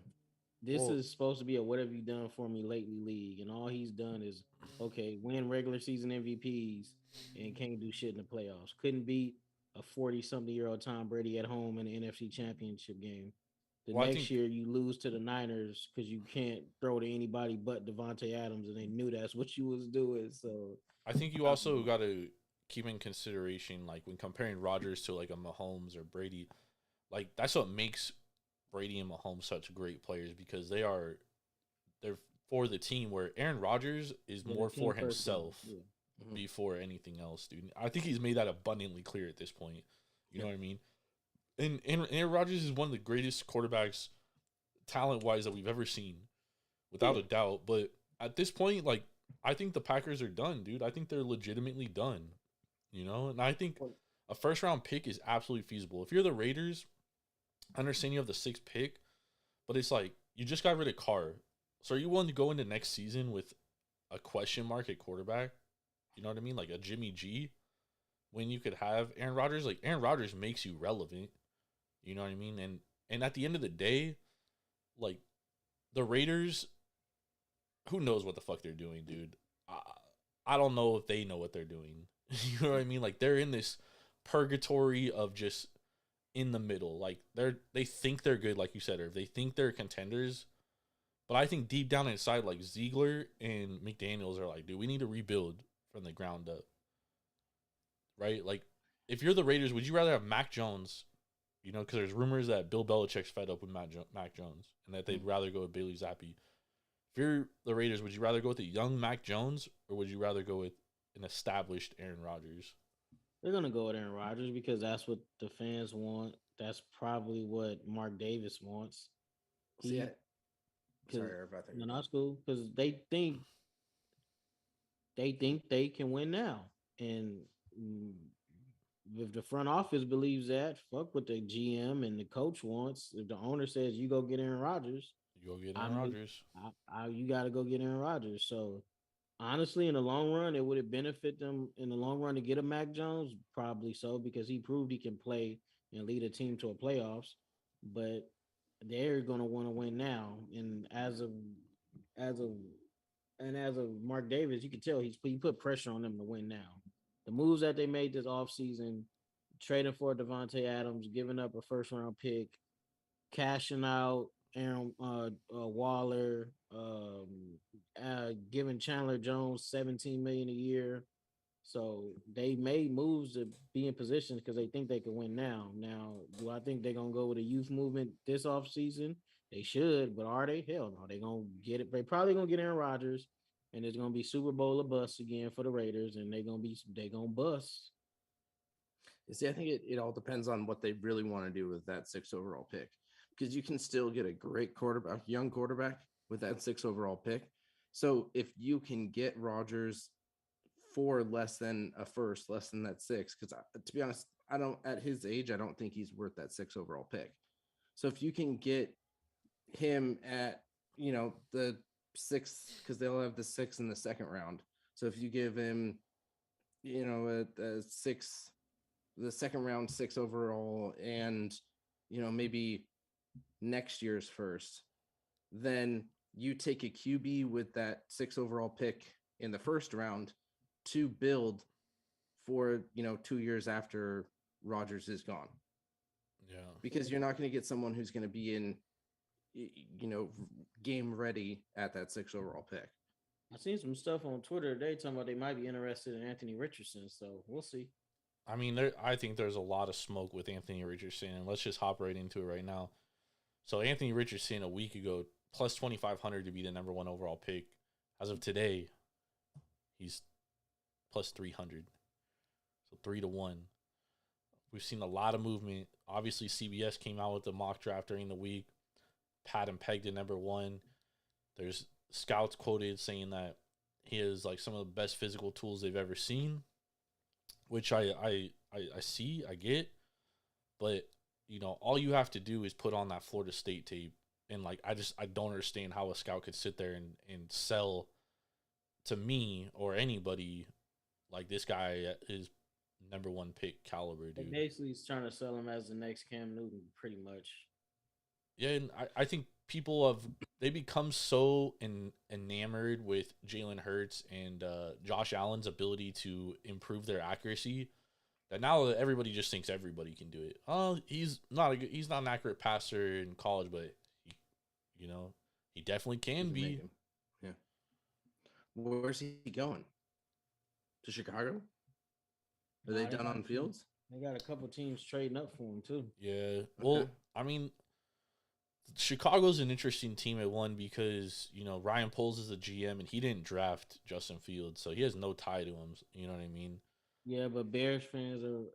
S6: this
S5: Well,
S6: is supposed to be a what have you done for me lately league, and all he's done is okay, win regular season MVPs and can't do shit in the playoffs. Couldn't beat a 40-something-year-old Tom Brady at home in the NFC Championship game. The
S5: well, I
S6: next
S5: think
S6: year you lose to the Niners because you can't throw to anybody but Devontae Adams, and they knew that's what you was doing. So
S5: you
S6: I
S5: also got to keep in consideration, like when comparing Rodgers to like a Mahomes or Brady, like that's what makes Brady and Mahomes such great players because they're for the team. Where Aaron Rodgers is
S6: yeah, the
S5: more
S6: team
S5: for
S6: first game.
S5: himself
S6: Yeah.
S5: before anything else, dude. I think he's made that abundantly clear at this point. You know what I mean? And Aaron Rodgers is one of the greatest quarterbacks, talent wise, that we've ever seen, without a doubt. But at this point, like I think the Packers are done, dude. I think they're legitimately done. And I think a first round pick is absolutely feasible. If you're the Raiders, I understand you have the sixth pick, but it's like you just got rid of Carr. So are you willing to go into next season with a question mark at quarterback? You know what I mean? Like a Jimmy G, when you could have Aaron Rodgers. Like Aaron Rodgers makes you relevant. You know what I mean? And at the end of the day, like the Raiders, who knows what the fuck they're doing, dude? I don't know if they know what they're doing. You know what I mean? Like they're in this purgatory of just in the middle. Like they think they're good, like you said, or they think they're contenders. But I think deep down inside, like Ziegler and McDaniels are like, dude, we need to rebuild from the ground up. Right? Like, if you're the Raiders, would you rather have Mac Jones? Because there's rumors that Bill Belichick's fed up with Mac Jones and that they'd rather go with Bailey Zappi. If you're the Raiders, would you rather go with a young Mac Jones or would you rather go with an established Aaron Rodgers?
S6: They're gonna go with Aaron Rodgers because that's what the fans want. That's probably what Mark Davis wants.
S4: See,
S6: He because
S4: sorry about that.
S6: no, not school because they think they can win now, and mm, if the front office believes that, fuck what the GM and the coach wants. If the owner says you go get Aaron Rodgers,
S5: You go get Aaron
S6: I'm
S5: Rodgers.
S6: you got to go get Aaron Rodgers. So honestly, in the long run, it would have benefit them in the long run to get a Mac Jones, probably so, because he proved he can play and lead a team to a playoffs. But they're gonna want to win now, and as of as of Mark Davis, you can tell he put pressure on them to win now. The moves that they made this offseason, trading for Devontae Adams, giving up a first round pick, cashing out Aaron Waller, giving Chandler Jones 17 million a year. So they made moves to be in position because they think they can win now. Now, do I think they're gonna go with a youth movement this offseason? They should, but are they? Hell no. They're gonna get it. They probably gonna get Aaron Rodgers, and it's gonna be Super Bowl or bust again for the Raiders, and they gonna bust.
S4: You see, I think it all depends on what they really want to do with that 6th overall pick. Because you can still get a great quarterback, young quarterback with that 6th overall pick. So if you can get Rodgers for less than a first, less than that six, because to be honest, I don't at his age, I don't think he's worth that 6th overall pick. So if you can get him at the 6th, because they'll have the 6th in the second round. So if you give him a the second round 6 overall, and maybe next year's first, then you take a QB with that 6 overall pick in the first round to build for 2 years after Rodgers is gone.
S5: Yeah.
S4: Because you're not going to get someone who's going to be in game ready at that 6 overall pick.
S6: I seen some stuff on Twitter today talking about they might be interested in Anthony Richardson, so we'll see.
S5: I mean, I think there's a lot of smoke with Anthony Richardson, and let's just hop right into it right now. So Anthony Richardson a week ago, plus 2,500 to be the number 1 overall pick. As of today, he's plus 300. So 3-1. We've seen a lot of movement. Obviously, CBS came out with the mock draft during the week. Pat him pegged at number 1. There's scouts quoted saying that he has like some of the best physical tools they've ever seen, which I see, I get, but all you have to do is put on that Florida State tape, and like I don't understand how a scout could sit there and sell to me or anybody like this guy is number 1 pick caliber, dude.
S6: Basically, he's trying to sell him as the next Cam Newton, pretty much.
S5: Yeah, and I think people they become so enamored with Jalen Hurts and Josh Allen's ability to improve their accuracy that now everybody just thinks everybody can do it. Oh, he's not an accurate passer in college, but he definitely can be.
S4: Yeah. Where's he going? To Chicago? Are they done on Fields?
S6: They got a couple teams trading up for him too.
S5: Yeah. Well, I mean, Chicago's an interesting team at one because, Ryan Poles is a GM and he didn't draft Justin Fields, so he has no tie to him. You know what I mean?
S6: Yeah, but Bears fans are.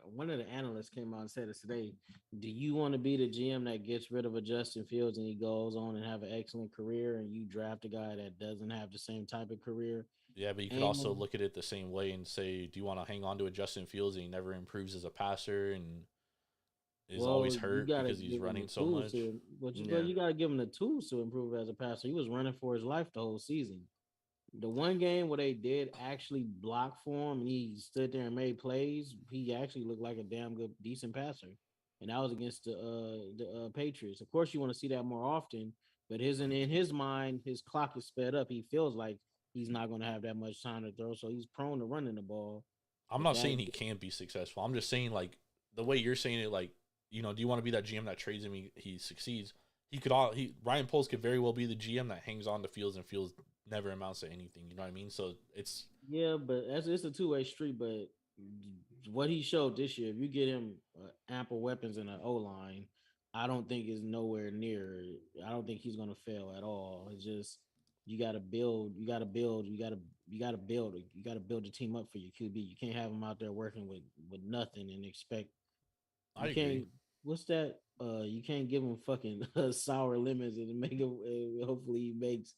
S6: One of the analysts came out and said this today. Do you want to be the GM that gets rid of a Justin Fields and he goes on and have an excellent career, and you draft a guy that doesn't have the same type of career?
S5: Yeah, but you could also look at it the same way and say, do you want to hang on to a Justin Fields and he never improves as a passer and is always hurt because he's running so much?
S6: But you got to give him the tools to improve as a passer. He was running for his life the whole season. The one game where they did actually block for him and he stood there and made plays, he actually looked like a damn good, decent passer. And that was against the Patriots. Of course, you want to see that more often, but in his mind, his clock is sped up. He feels like he's not going to have that much time to throw, so he's prone to running the ball.
S5: I'm not saying he can't be successful. I'm just saying, like, the way you're saying it, like, do you want to be that GM that trades him? He succeeds. Ryan Poles could very well be the GM that hangs on to Fields and Fields never amounts to anything. You know what I mean? So it's
S6: but it's a two-way street. But what he showed this year, if you get him ample weapons in an O-line, I don't think is nowhere near. I don't think he's going to fail at all. It's just you got to build. You got to build. You got to build the team up for your QB. You can't have him out there working with nothing and expect.
S5: I agree.
S6: What's that? You can't give him fucking sour lemons and make him. Hopefully, he makes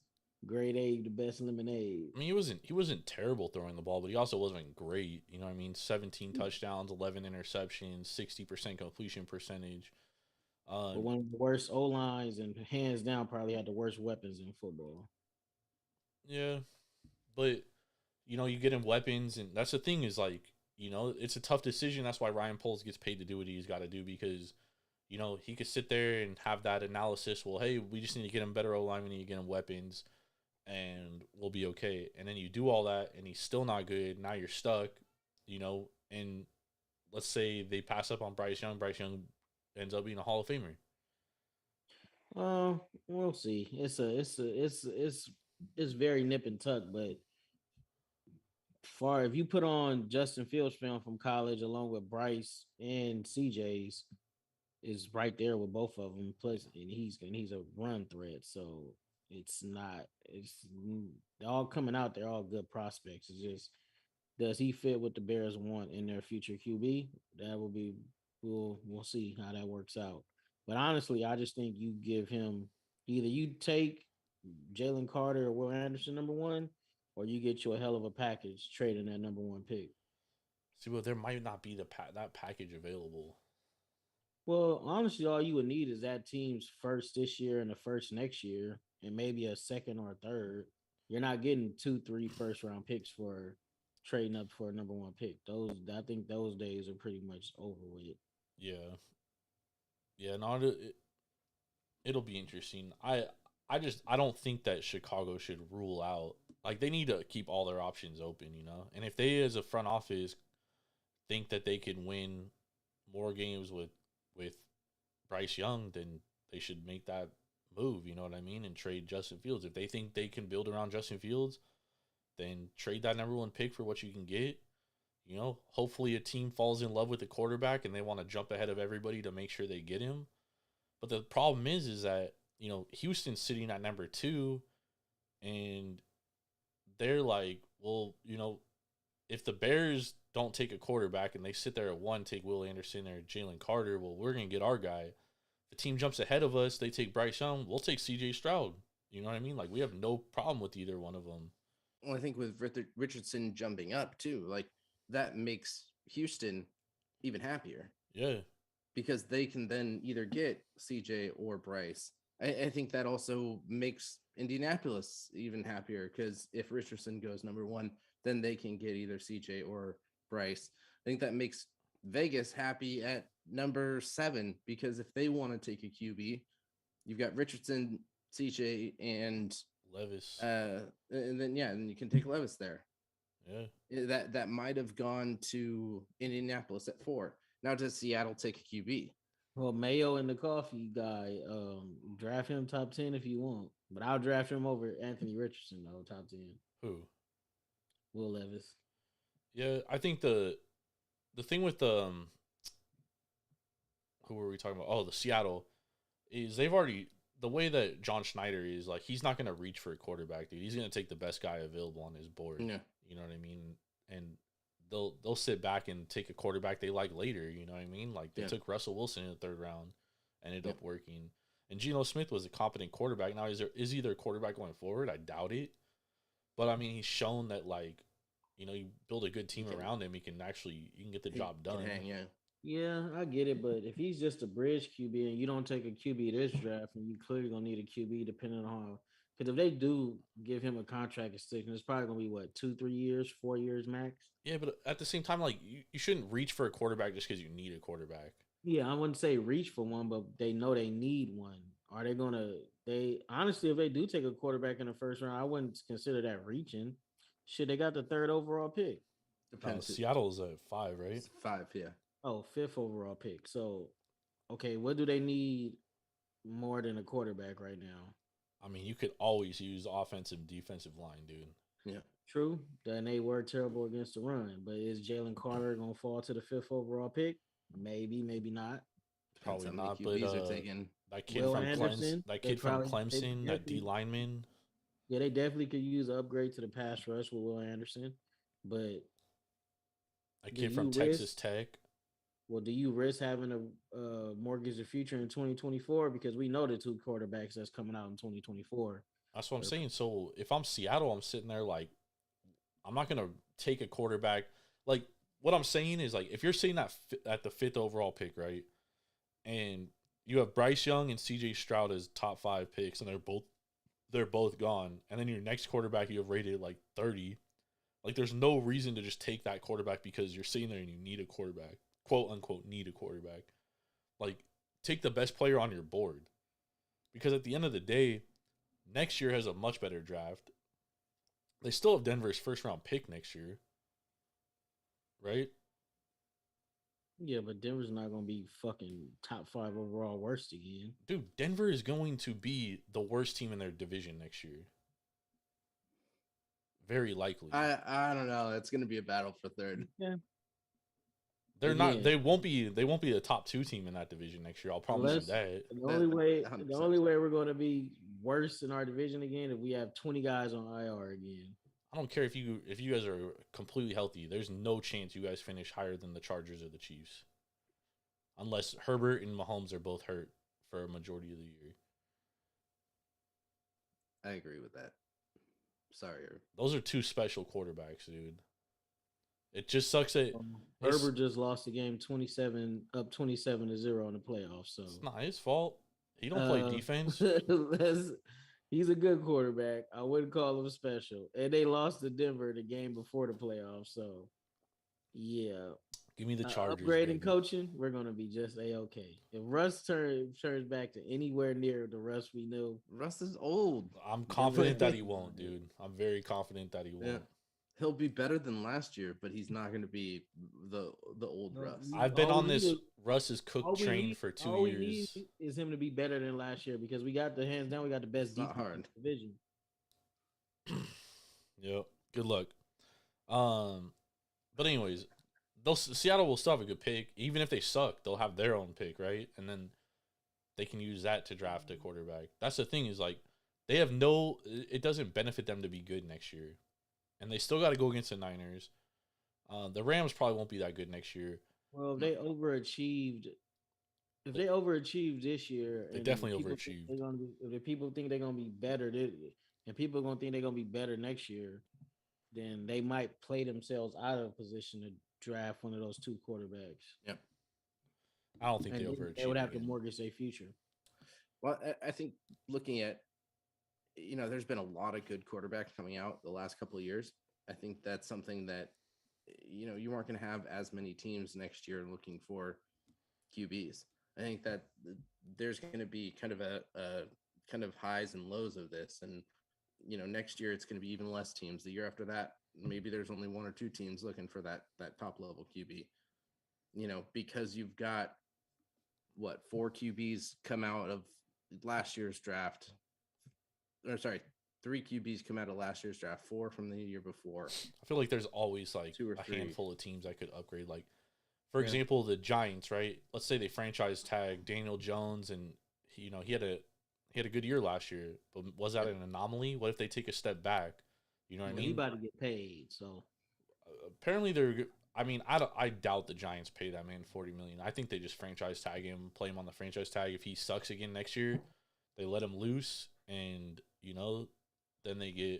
S6: grade A the best lemonade.
S5: I mean, he wasn't terrible throwing the ball, but he also wasn't great. You know what I mean? 17 touchdowns, 11 interceptions, 60% completion percentage.
S6: But one of the worst O lines and hands down probably had the worst weapons in football.
S5: Yeah, but you get him weapons, and that's the thing is like. It's a tough decision. That's why Ryan Poles gets paid to do what he's got to do because, he could sit there and have that analysis. Well, hey, we just need to get him better O-line. We need to get him weapons, and we'll be okay. And then you do all that, and he's still not good. Now you're stuck, and let's say they pass up on Bryce Young. Bryce Young ends up being a Hall of Famer.
S6: We'll see. It's very nip and tuck, but if you put on Justin Fields film from college along with Bryce and CJ's, is right there with both of them. Plus, and he's a run threat, so it's all coming out. They're all good prospects. It's just, does he fit what the Bears want in their future QB? That will be we'll see how that works out. But honestly, I just think you give him either you take Jalen Carter or Will Anderson number 1. Or you get you a hell of a package trading that number 1 pick.
S5: See, well, there might not be that package available.
S6: Well, honestly, all you would need is that team's first this year and the first next year, and maybe a second or a third. You're not getting 2-3 first round picks for trading up for a number one pick. I think those days are pretty much over with.
S5: Yeah, yeah. No, it'll be interesting. I don't think that Chicago should rule out. Like they need to keep all their options open, you know. And if they, as a front office, think that they can win more games with Bryce Young, then they should make that move. You know what I mean? And trade Justin Fields. If they think they can build around Justin Fields, then trade that number one pick for what you can get. You know, hopefully a team falls in love with the quarterback and they want to jump ahead of everybody to make sure they get him. But the problem is that, you know, Houston's sitting at number 2 and they're like, well, you know, if the Bears don't take a quarterback and they sit there at 1, take Will Anderson or Jalen Carter, well, we're going to get our guy. If the team jumps ahead of us, they take Bryce Young, we'll take CJ Stroud. You know what I mean? Like, we have no problem with either one of them.
S4: Well, I think with Richardson jumping up too, like that makes Houston even happier.
S5: Yeah.
S4: Because they can then either get CJ or Bryce. I think that also makes Indianapolis even happier because if Richardson goes number 1, then they can get either CJ or Bryce. I think that makes Vegas happy at number 7 because if they want to take a QB, you've got Richardson, CJ, and
S5: Levis.
S4: And then and you can take Levis there.
S5: Yeah.
S4: That might have gone to Indianapolis at 4. Now does Seattle take a QB?
S6: Well, Mayo and the coffee guy, draft him top 10 if you want, but I'll draft him over Anthony Richardson though, top 10.
S5: Who?
S6: Will Levis.
S5: Yeah, I think the thing with the who were we talking about? Oh, the Seattle is they've already the way that John Schneider is like he's not going to reach for a quarterback, dude. He's going to take the best guy available on his board.
S4: Yeah,
S5: you know what I mean. And they'll sit back and take a quarterback they like later. You know what I mean? Like they took Russell Wilson in the 3rd round, ended up working. And Geno Smith was a competent quarterback. Now is he their quarterback going forward? I doubt it. But I mean, he's shown that like, you know, you build a good team around him, you can get the job done.
S6: Yeah, I get it, but if he's just a bridge QB and you don't take a QB this draft, and you clearly gonna need a QB depending on how. Because if they do give him a contract extension, it's probably gonna be what 2-3 years, 4 years max.
S5: Yeah, but at the same time, like you shouldn't reach for a quarterback just because you need a quarterback.
S6: Yeah, I wouldn't say reach for one, but they know they need one. Are they gonna? They honestly, if they do take a quarterback in the 1st round, I wouldn't consider that reaching. Shit, they got the 3rd overall pick.
S5: Seattle's at 5, right?
S4: 5, yeah.
S6: Oh, 5th overall pick. So, okay, what do they need more than a quarterback right now?
S5: I mean, you could always use offensive, defensive line, dude.
S6: Yeah, true. Then they were terrible against the run, but is Jalen Carter gonna fall to the 5th overall pick? Maybe, maybe not.
S5: Probably not. But that kid
S6: Will
S5: from
S6: Anderson,
S5: Clemson, that D lineman.
S6: Yeah, they definitely could use an upgrade to the pass rush with Will Anderson, but
S5: that kid from Texas Tech.
S6: Well, do you risk having a mortgage the future in 2024? Because we know the 2 quarterbacks that's coming out in 2024.
S5: That's what I'm saying. So if I'm Seattle, I'm sitting there like, I'm not going to take a quarterback. Like, what I'm saying is, like, if you're sitting at the 5th overall pick, right, and you have Bryce Young and CJ Stroud as top 5 picks, and they're both gone, and then your next quarterback you have rated at like 30, like, there's no reason to just take that quarterback because you're sitting there and you need a quarterback. Quote unquote need a quarterback. Like, take the best player on your board, because at the end of the day, next year has a much better draft. They still have Denver's 1st round pick next year, right?
S6: Yeah, but Denver's not gonna be fucking top 5 overall worst again.
S5: Dude, Denver is going to be the worst team in their division next year. Very likely.
S4: I don't know. It's gonna be a battle for 3rd.
S6: Yeah.
S5: They're not. They won't be. They won't be a top 2 team in that division next year. I'll promise you that.
S6: The only way we're going to be worse in our division again if we have 20 guys on IR again.
S5: I don't care if you guys are completely healthy. There's no chance you guys finish higher than the Chargers or the Chiefs, unless Herbert and Mahomes are both hurt for a majority of the year.
S4: I agree with that. Sorry,
S5: those are 2 special quarterbacks, dude. It just sucks that
S6: Herbert just lost the game 27-0 in the playoffs. So
S5: it's not his fault. He don't play defense.
S6: He's a good quarterback. I wouldn't call him special. And they lost to Denver the game before the playoffs. So yeah.
S5: Give me the Chargers,
S6: Upgrade in
S5: baby.
S6: coaching, we're gonna be just a-okay. If Russ turns back to anywhere near the Russ we knew,
S4: Russ is old.
S5: I'm confident that he won't, dude. I'm very confident that he won't.
S4: Yeah. He'll be better than last year, but he's not going to be the old
S6: No,
S4: Russ.
S5: I've been
S6: all
S5: on
S6: we
S5: this
S6: need is-
S5: Russ's
S6: all
S5: cook
S6: we
S5: train
S6: need-
S5: for 2
S6: all we
S5: years.
S6: need is him to be better than last year because we got the hands down. We got the best
S4: It's not
S6: defense in
S4: hard.
S6: the division.
S5: Yep. Good luck. But anyways, Seattle will still have a good pick. Even if they suck, they'll have their own pick, right? And then they can use that to draft a quarterback. That's the thing is like they have it doesn't benefit them to be good next year. And they still got to go against the Niners. The Rams probably won't be that good next year.
S6: Well, if they overachieved this year,
S5: They
S6: and
S5: definitely
S6: people think
S5: overachieved.
S6: they're gonna be, if the people think they're gonna be better, and people are gonna think they're gonna be better next year, then they might play themselves out of position to draft one of those two quarterbacks.
S4: Yep.
S5: I don't think
S6: And
S5: they
S6: then
S5: overachieved.
S6: they would have to
S5: again.
S6: mortgage their future.
S4: Well, I think looking at, there's been a lot of good quarterbacks coming out the last couple of years. I think that's something that, you aren't going to have as many teams next year looking for QBs. I think that there's going to be kind of a kind of highs and lows of this. And, next year it's going to be even less teams. The year after that, maybe there's only one or two teams looking for that top level QB, because you've got what, 4 QBs come out of last year's draft, or sorry, 3 QBs come out of last year's draft, 4 from the year before.
S5: I feel like there's always like
S4: 2 or
S5: a
S4: 3.
S5: handful of teams that could upgrade. Like, for
S4: Yeah.
S5: example, the Giants, right? Let's say they franchise tag Daniel Jones, and he had a good year last year, but was that an anomaly? What if they take a step back? You know what I
S6: Well,
S5: mean?
S6: he about to get paid, so
S5: Apparently they're. I mean, I doubt the Giants pay that man $40 million. I think they just franchise tag him, play him on the franchise tag. If he sucks again next year, they let him loose, and then they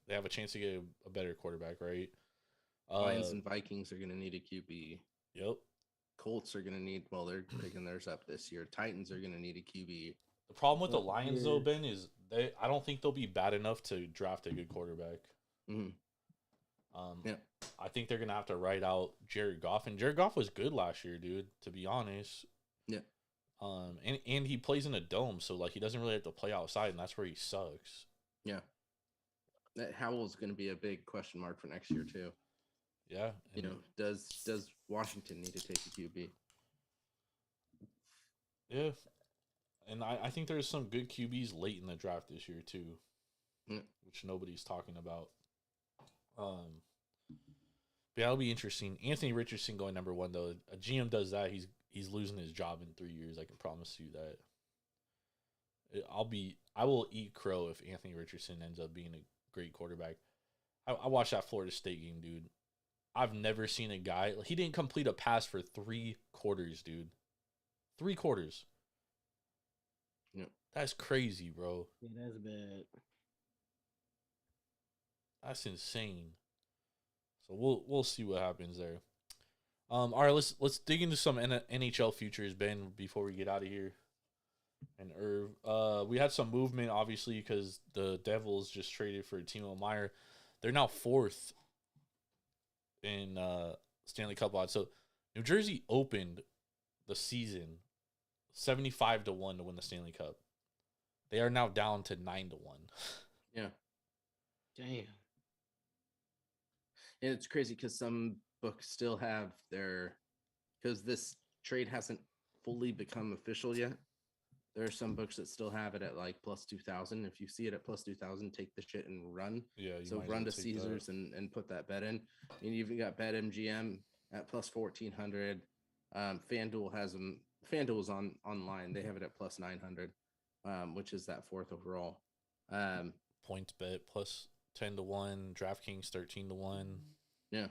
S5: have a chance to get a better quarterback, right?
S4: Lions and Vikings are going to need a QB.
S5: Yep.
S4: Colts are going to need, well, they're picking theirs up this year. Titans are going to need a QB.
S5: The problem with the Lions, though,
S6: yeah.
S5: Ben, is I don't think they'll be bad enough to draft a good quarterback.
S4: Mm-hmm. Yeah.
S5: I think they're gonna have to write out Jared Goff, and Jared Goff was good last year, dude. To be honest.
S4: Yeah.
S5: And he plays in a dome, so like he doesn't really have to play outside, and that's where he sucks.
S4: Yeah. That Howell's going to be a big question mark for next year too.
S5: Yeah.
S4: Does Washington need to take a QB?
S5: Yeah. And I think there's some good QBs late in the draft this year too, which nobody's talking about. But that'll be interesting. Anthony Richardson going number 1 though. A GM does that, he's losing his job in 3 years. I can promise you that. I will eat crow if Anthony Richardson ends up being a great quarterback. I watched that Florida State game, dude. I've never seen a guy. He didn't complete a pass for 3 quarters, dude. 3 quarters.
S4: Yeah.
S5: That's crazy, bro.
S6: yeah, that's bad.
S5: That's insane. So we'll see what happens there. All right, let's dig into some NHL futures, Ben, before we get out of here. And Irv, we had some movement obviously because the Devils just traded for Timo Meier. They're now 4th in Stanley Cup odds. So New Jersey opened the season 75-1 to win the Stanley Cup. They are now down to 9-1.
S4: Yeah.
S6: Damn.
S4: And it's crazy because some books still have because this trade hasn't fully become official yet. There are some books that still have it at like plus 2,000. If you see it at plus 2,000, take the shit and run.
S5: Yeah,
S4: So run to Caesars and put that bet in. And you've got BetMGM at plus 1,400. FanDuel has them. FanDuel's online. They have it at plus 900, which is that 4th overall.
S5: Points bet plus 10-1, DraftKings 13-1.
S4: Yeah.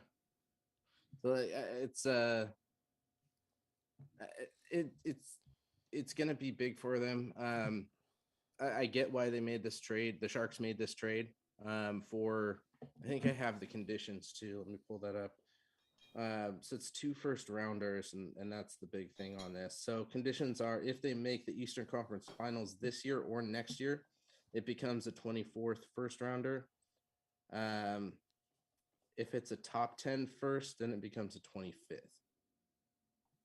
S4: So it's gonna be big for them. I get why they made this trade. The Sharks made this trade. For I think I have the conditions too. Let me pull that up. So it's 2 first rounders, and that's the big thing on this. So conditions are if they make the Eastern Conference Finals this year or next year, it becomes a 24th first rounder. If it's a top 10 first, then it becomes a 25th.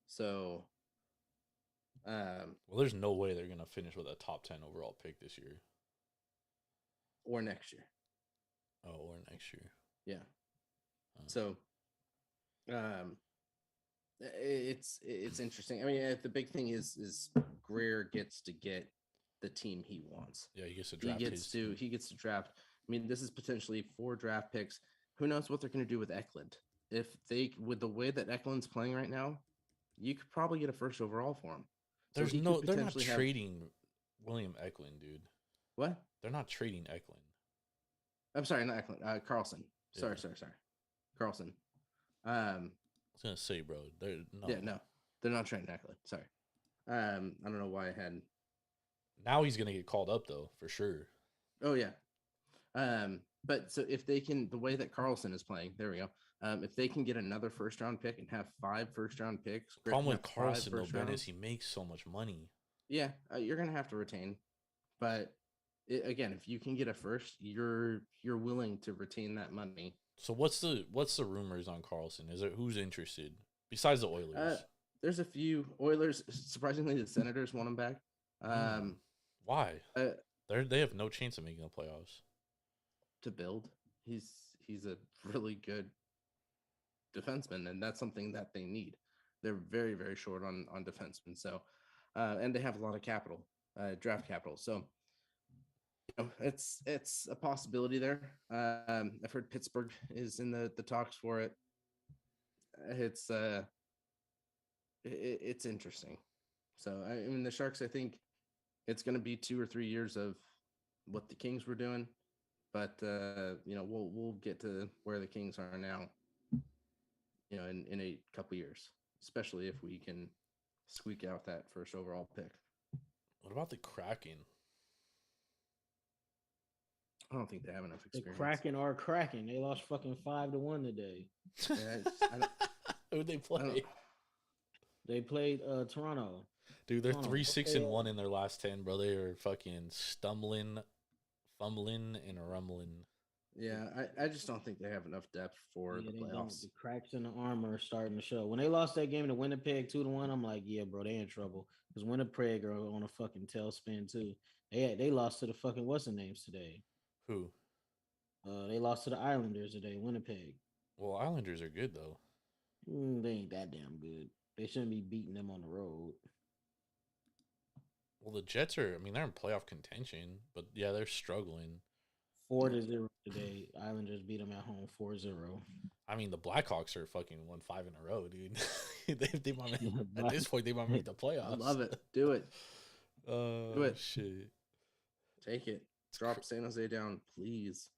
S4: So,
S5: well, there's no way they're gonna finish with a top 10 overall pick this year.
S4: Or next year.
S5: Oh, or next year.
S4: Yeah. So, it's interesting. I mean, the big thing is Greer gets to get the team he wants.
S5: Yeah, he gets to draft.
S4: He gets to draft. I mean, this is potentially 4 draft picks. Who knows what they're going to do with Eklund? If they, with the way that Eklund's playing right now, you could probably get a first overall for him.
S5: They're not trading William Eklund, dude.
S4: What?
S5: They're not trading Eklund.
S4: I'm sorry, not Eklund. Carlson. Sorry. Carlson.
S5: I was gonna say, bro.
S4: They're not trading Eklund. Sorry. I don't know why I had.
S5: Now he's gonna get called up though, for sure.
S4: Oh yeah. But so if they can, the way that Carlson is playing, there we go. If they can get another first round pick and have 5 first round picks,
S5: problem with Carlson though, Ben, is he makes so much money.
S4: Yeah, you're gonna have to retain, but again, if you can get a first, you're willing to retain that money.
S5: So what's the rumors on Carlson? Is it who's interested besides the Oilers?
S4: There's a few Oilers. Surprisingly, the Senators want him back.
S5: Why? They have no chance of making the playoffs.
S4: To build, he's a really good defenseman, and that's something that they need. They're very, very short on defensemen. So, and they have a lot of capital, draft capital. So, it's a possibility there. I've heard Pittsburgh is in the talks for it. It's interesting. So, I mean, the Sharks, I think it's going to be 2 or 3 years of what the Kings were doing, but we'll get to where the Kings are now. In a couple years, especially if we can squeak out that first overall pick.
S5: What about the Kraken?
S4: I don't think they have enough experience.
S6: The Kraken are cracking. They lost fucking 5-1 today.
S5: Who'd they play?
S6: They played Toronto.
S5: Dude, they're 3-6-1 in their last 10, bro. They are fucking stumbling, fumbling, and rumbling.
S4: Yeah, I just don't think they have enough depth for the playoffs.
S6: The cracks in the armor are starting to show. When they lost that game to Winnipeg 2-1, I'm like, yeah, bro, they in trouble. Because Winnipeg are on a fucking tailspin too. They lost to the fucking what's the names today?
S5: Who?
S6: They lost to the Islanders today, Winnipeg.
S5: Well, Islanders are good though.
S6: They ain't that damn good. They shouldn't be beating them on the road.
S5: Well, the Jets are. I mean, they're in playoff contention, but yeah, they're struggling.
S6: 4-0 today. Islanders beat them at home 4-0.
S5: I mean, the Blackhawks are fucking won 5 in a row, dude. they might at this point they might make the playoffs.
S4: I love it. Do it.
S5: Do
S4: it.
S5: Shit.
S4: Take it. Drop San Jose down, please.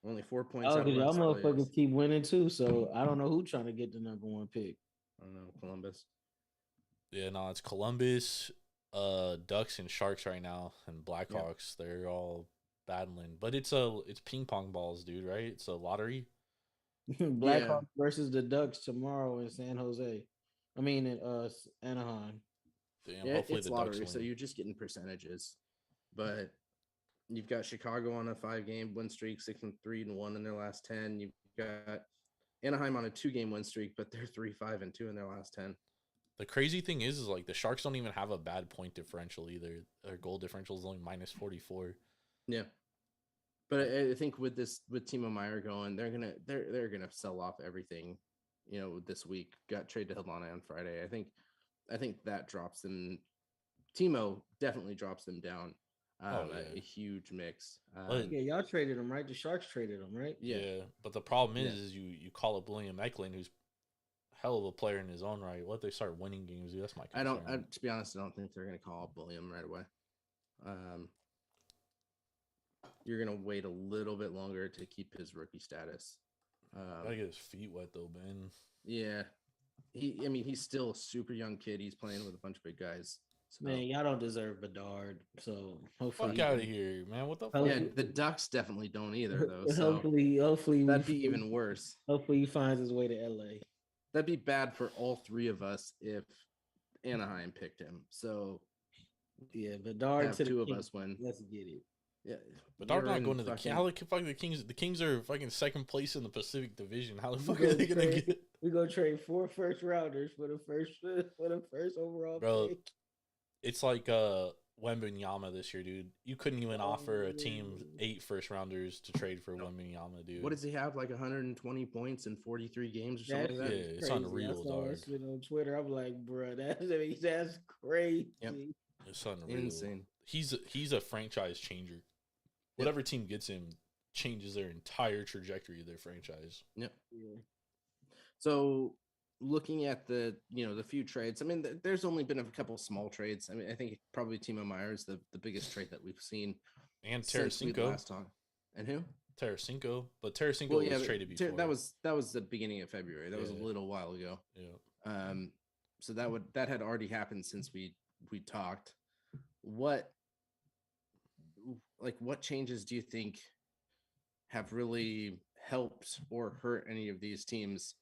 S4: Only 4 points.
S6: Oh, because y'all motherfuckers keep winning too. So I don't know who's trying to get the number 1 pick.
S4: I don't know. Columbus.
S5: Yeah, no, it's Columbus, Ducks and Sharks right now, and Blackhawks. Yeah. They're all battling, but it's ping pong balls, dude. Right? It's a lottery.
S6: Blackhawks versus the Ducks tomorrow in San Jose. I mean, in Anaheim.
S5: Damn,
S4: yeah,
S5: hopefully
S4: it's
S5: the
S4: lottery,
S5: Ducks
S4: so
S5: win.
S4: you're just getting percentages. But you've got Chicago on a 5-game win streak, 6-3-1 in their last 10. You've got Anaheim on a 2-game win streak, but they're 3-5-2 in their last 10.
S5: The crazy thing is like the Sharks don't even have a bad point differential either. Their goal differential is only -44.
S4: Yeah, but I think with Timo Meier going, they're gonna sell off everything, this week. Got traded to Atlanta on Friday. I think that drops them. Timo definitely drops them down. A huge mix.
S6: Y'all traded him, right? The Sharks traded him, right?
S5: Yeah, but the problem is you call up William Eklund, who's hell of a player in his own right. What if they start winning games? Dude, that's my concern.
S4: To be honest, I don't think they're going to call up William right away. You're going to wait a little bit longer to keep his rookie status.
S5: Gotta get his feet wet though, Ben.
S4: Yeah, he's still a super young kid. He's playing with a bunch of big guys. So.
S6: Man, y'all don't deserve Bedard. So hopefully,
S5: fuck out of here, man. What the fuck?
S4: Yeah, the Ducks definitely don't either, though. So
S6: hopefully
S4: that'd be even worse.
S6: Hopefully, he finds his way to LA.
S4: That'd be bad for all 3 of us if Anaheim picked him. So
S6: yeah, Bedard
S4: have
S6: to
S4: 2
S6: the
S4: of
S6: Kings.
S4: us win.
S6: Let's get it.
S4: Yeah,
S5: But they're
S4: you're
S5: not
S4: in
S5: going to the
S4: fucking-
S5: King. How the fuck the Kings? The Kings are fucking second place in the Pacific Division. How the
S6: We
S5: fuck
S6: gonna
S5: are they gonna
S6: trade-
S5: get?
S6: We gonna trade 4 first rounders for the first overall
S5: Bro,
S6: pick.
S5: It's like Wembanyama this year, dude. You couldn't even offer a team 8 first rounders to trade for Wembanyama, dude.
S4: What does he have? Like 120 points in 43 games or
S6: That's
S4: something like that?
S5: Yeah, it's
S6: crazy.
S5: unreal,
S6: I saw
S5: dog.
S6: that shit on Twitter. I'm like, bro, that's crazy.
S4: Yep.
S5: It's unreal.
S4: Insane.
S5: He's a franchise changer. Whatever team gets him changes their entire trajectory of their franchise.
S4: Yep.
S6: Yeah.
S4: So looking at the few trades, I mean, there's only been a couple small trades. I mean, I think probably Timo Meyer is the biggest trade that we've seen
S5: And
S4: since we
S5: Tarasenko.
S4: last talked. And who?
S5: Tarasenko. But Tarasenko was
S4: but
S5: traded before.
S4: That was the beginning of February. That was a little while ago.
S5: Yeah.
S4: So that had already happened since we talked. What changes do you think have really helped or hurt any of these teams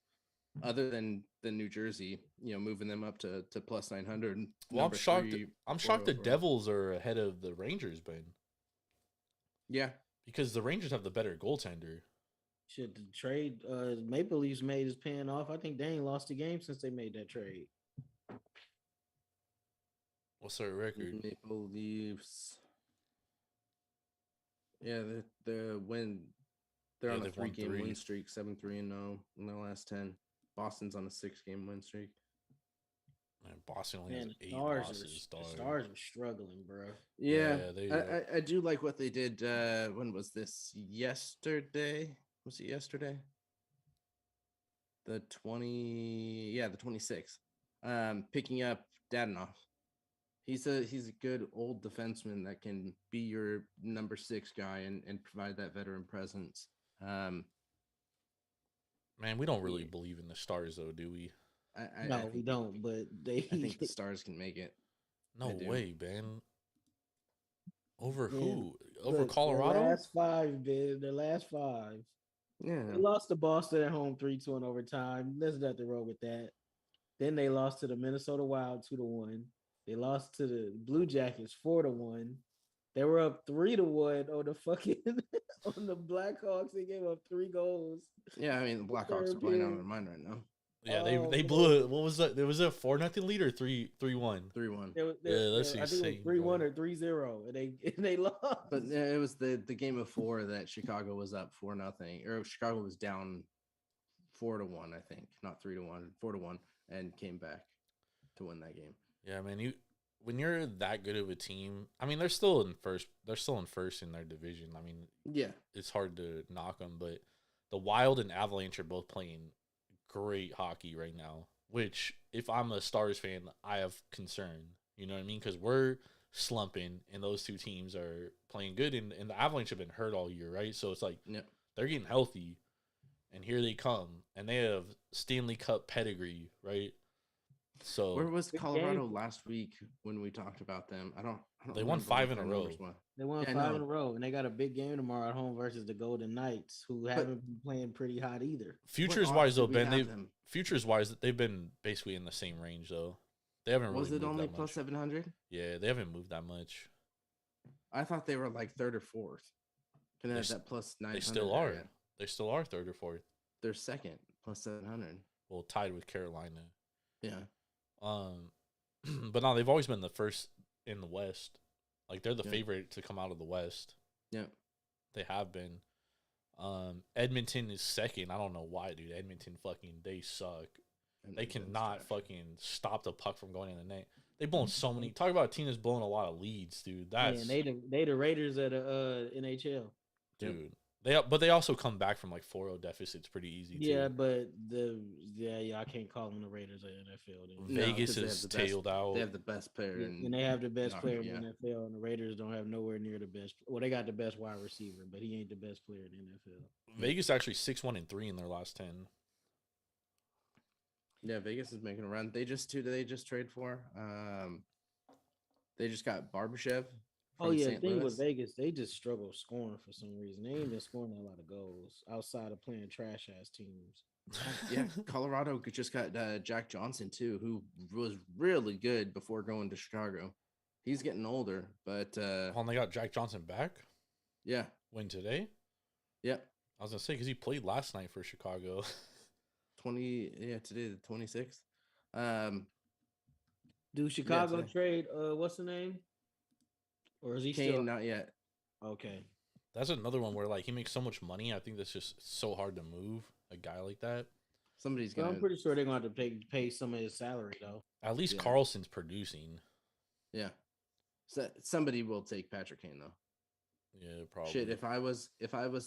S4: other than New Jersey, moving them up to plus 900?
S5: Well, I'm shocked. I'm shocked the
S4: 404.
S5: Devils are ahead of the Rangers, Ben.
S4: Yeah.
S5: Because the Rangers have the better goaltender.
S6: Shit, the trade Maple Leafs made is paying off. I think they ain't lost a game since they made that trade.
S5: What's their record?
S4: Maple Leafs. Yeah, they're
S5: Yeah,
S4: on a
S5: they've won
S4: 3-game
S5: 3.
S4: win streak, 7-3-0 in their last 10. Boston's on a 6-game win streak.
S5: Man, Boston only
S6: Man,
S5: has
S6: the
S5: 8
S6: Stars
S5: losses,
S6: are,
S5: dog.
S6: the Stars are struggling, bro.
S4: Yeah,
S5: they
S4: I do like what they did. When was this? Yesterday? Was it yesterday? The 26th. Picking up Dadonov. He's a good old defenseman that can be your number 6 guy and provide that veteran presence.
S5: Man, we don't really believe in the Stars, though, do we?
S6: No, we don't. But
S4: I think the Stars can make it.
S5: No
S4: I do.
S5: way, Ben. Over
S6: Man,
S5: who? Over
S6: look,
S5: Colorado?
S6: The last 5, dude. The last 5.
S4: Yeah.
S6: They lost to Boston at home 3-2 in overtime. There's nothing wrong with that. Then they lost to the Minnesota Wild 2-1. They lost to the Blue Jackets 4-1. They were up 3-1 on the fucking on the Blackhawks. They gave up 3 goals.
S4: Yeah, I mean the Blackhawks are playing out of their mind right now.
S5: Yeah,
S6: Oh,
S5: they blew it. What was that? There was a 4-0 lead or 3-1?
S4: 3-1.
S5: Yeah, that's
S6: I think
S5: insane,
S6: it was 3-1
S5: bro.
S6: or 3-0, and they lost.
S4: But it was the game of 4 that Chicago was up 4-0, or Chicago was down 4-1, I think, not 3-1, 4-1, and came back to win that game.
S5: Yeah, man. When you're that good of a team, I mean, they're still in first. They're still in first in their division. I mean,
S4: Yeah,
S5: it's hard to knock them, but the Wild and Avalanche are both playing great hockey right now. Which, if I'm a Stars fan, I have concern. You know what I mean? Because we're slumping, and those two teams are playing good, and the Avalanche have been hurt all year, right? So it's like they're getting healthy, and here they come, and they have Stanley Cup pedigree, right? So
S4: where was
S6: Good
S4: Colorado
S6: game.
S4: last week when we talked about them? I don't
S5: They won
S4: remember
S5: 5
S4: what
S5: in a
S4: their
S5: row.
S4: numbers were.
S6: They won
S4: Yeah, I
S6: 5
S4: know.
S6: in a row, and they got a big game tomorrow at home versus the Golden Knights, who haven't been playing pretty hot either.
S5: futures
S4: What
S5: wise
S4: odds
S5: though,
S4: do we
S5: Ben,
S4: have them?
S5: futures wise they've been basically in the same range though. They haven't really
S4: Was it
S5: moved
S4: only
S5: that
S4: plus
S5: much.
S4: 700?
S5: Yeah, they haven't moved that much.
S4: I thought they were like 3rd or 4th. Can I
S5: They
S4: have
S5: s-
S4: that plus 900?
S5: They still are. They still are 3rd or 4th.
S4: They're 2nd plus 700.
S5: Well, tied with Carolina.
S4: Yeah.
S5: But no, they've always been the first in the West. Like they're the
S4: Yeah.
S5: favorite to come out of the West.
S4: Yeah.
S5: They have been. Edmonton is 2nd. I don't know why, dude. Edmonton they suck. They cannot fucking stop the puck from going in the net. They've blown so many. Talk about a team that's blown a lot of leads, dude. That's
S6: they the Raiders of the NHL.
S5: dude. But they also come back from like 4-0 deficits pretty easy too.
S6: Yeah, but I can't call them the Raiders of the NFL. Then.
S4: No,
S5: Vegas
S4: 'cause they have
S5: is
S4: the best-
S5: tailed out.
S4: They have the best player,
S6: And they have the best
S4: No,
S6: player
S4: yeah.
S6: in the NFL, and the Raiders don't have nowhere near the best. Well, they got the best wide receiver, but he ain't the best player in the NFL.
S5: Vegas actually 6-1-3 in their last 10.
S4: Yeah, Vegas is making a run. They just trade for. They just got Barbashev.
S6: Oh
S4: from
S6: yeah, the
S4: St.
S6: thing
S4: Louis.
S6: with Vegas, they just struggle scoring for some reason. They ain't been scoring a lot of goals outside of playing trash ass teams.
S4: Yeah, Colorado just got Jack Johnson too, who was really good before going to Chicago. He's getting older, but
S5: Oh, and they got Jack Johnson back.
S4: Yeah.
S5: Win today?
S4: Yep.
S5: I was gonna say because he played last night for Chicago.
S4: 20. Yeah, today the 26th.
S6: Do Chicago
S4: today.
S6: trade what's the name? Or is he
S4: Kane,
S6: still
S4: not yet.
S6: okay?
S5: That's another one where like he makes so much money. I think that's just so hard to move a guy like that.
S4: Somebody's
S6: Well,
S4: gonna.
S6: I'm pretty sure they're going to have to pay some of his salary though.
S5: At least
S4: Yeah.
S5: Carlson's producing.
S4: Yeah. So somebody will take Patrick Kane though.
S5: Yeah, probably.
S4: Shit, if I was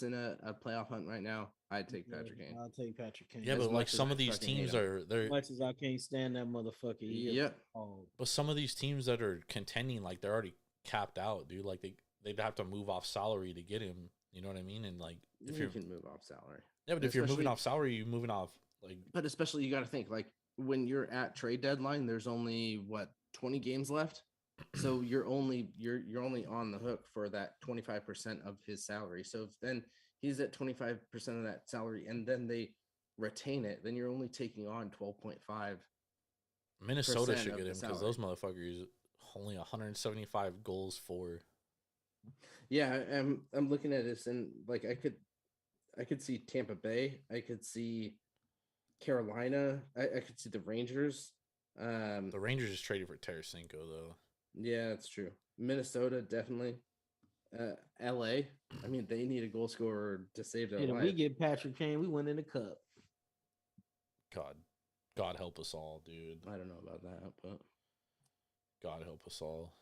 S4: in a playoff hunt right now, I'd take Patrick Kane.
S6: I'll take Patrick Kane.
S5: Yeah,
S4: as
S5: but like
S4: much as
S5: some
S4: I
S5: of these
S4: fucking hate
S5: teams
S4: him.
S5: are they're
S6: As much as I can't stand that motherfucker.
S4: Yep.
S5: but some of these teams that are contending, like they're already capped out, dude. Like they'd have to move off salary to get him. You know what I mean? And like if
S4: you
S5: you're
S4: can move off salary.
S5: yeah, but if you're moving
S4: especially-
S5: off salary, you're moving off like
S4: But especially you got to think like when you're at trade deadline, there's only what 20 games left, so you're only on the hook for that 25% of his salary. So if then he's at 25% of that salary, and then they retain it, then you're only taking on 12.5.
S5: Minnesota should
S4: of
S5: get
S4: the
S5: him because those motherfuckers only 175 goals for.
S4: Yeah, I'm looking at this and like I could see Tampa Bay, I could see Carolina, I could see the Rangers.
S5: The Rangers just traded for Tarasenko though.
S4: Yeah, that's true. Minnesota definitely. LA, I mean they need a goal scorer to save their
S6: If
S4: life.
S6: we get Patrick Kane, we win in the cup.
S5: God help us all, dude.
S4: I don't know about that, but
S5: God help us all.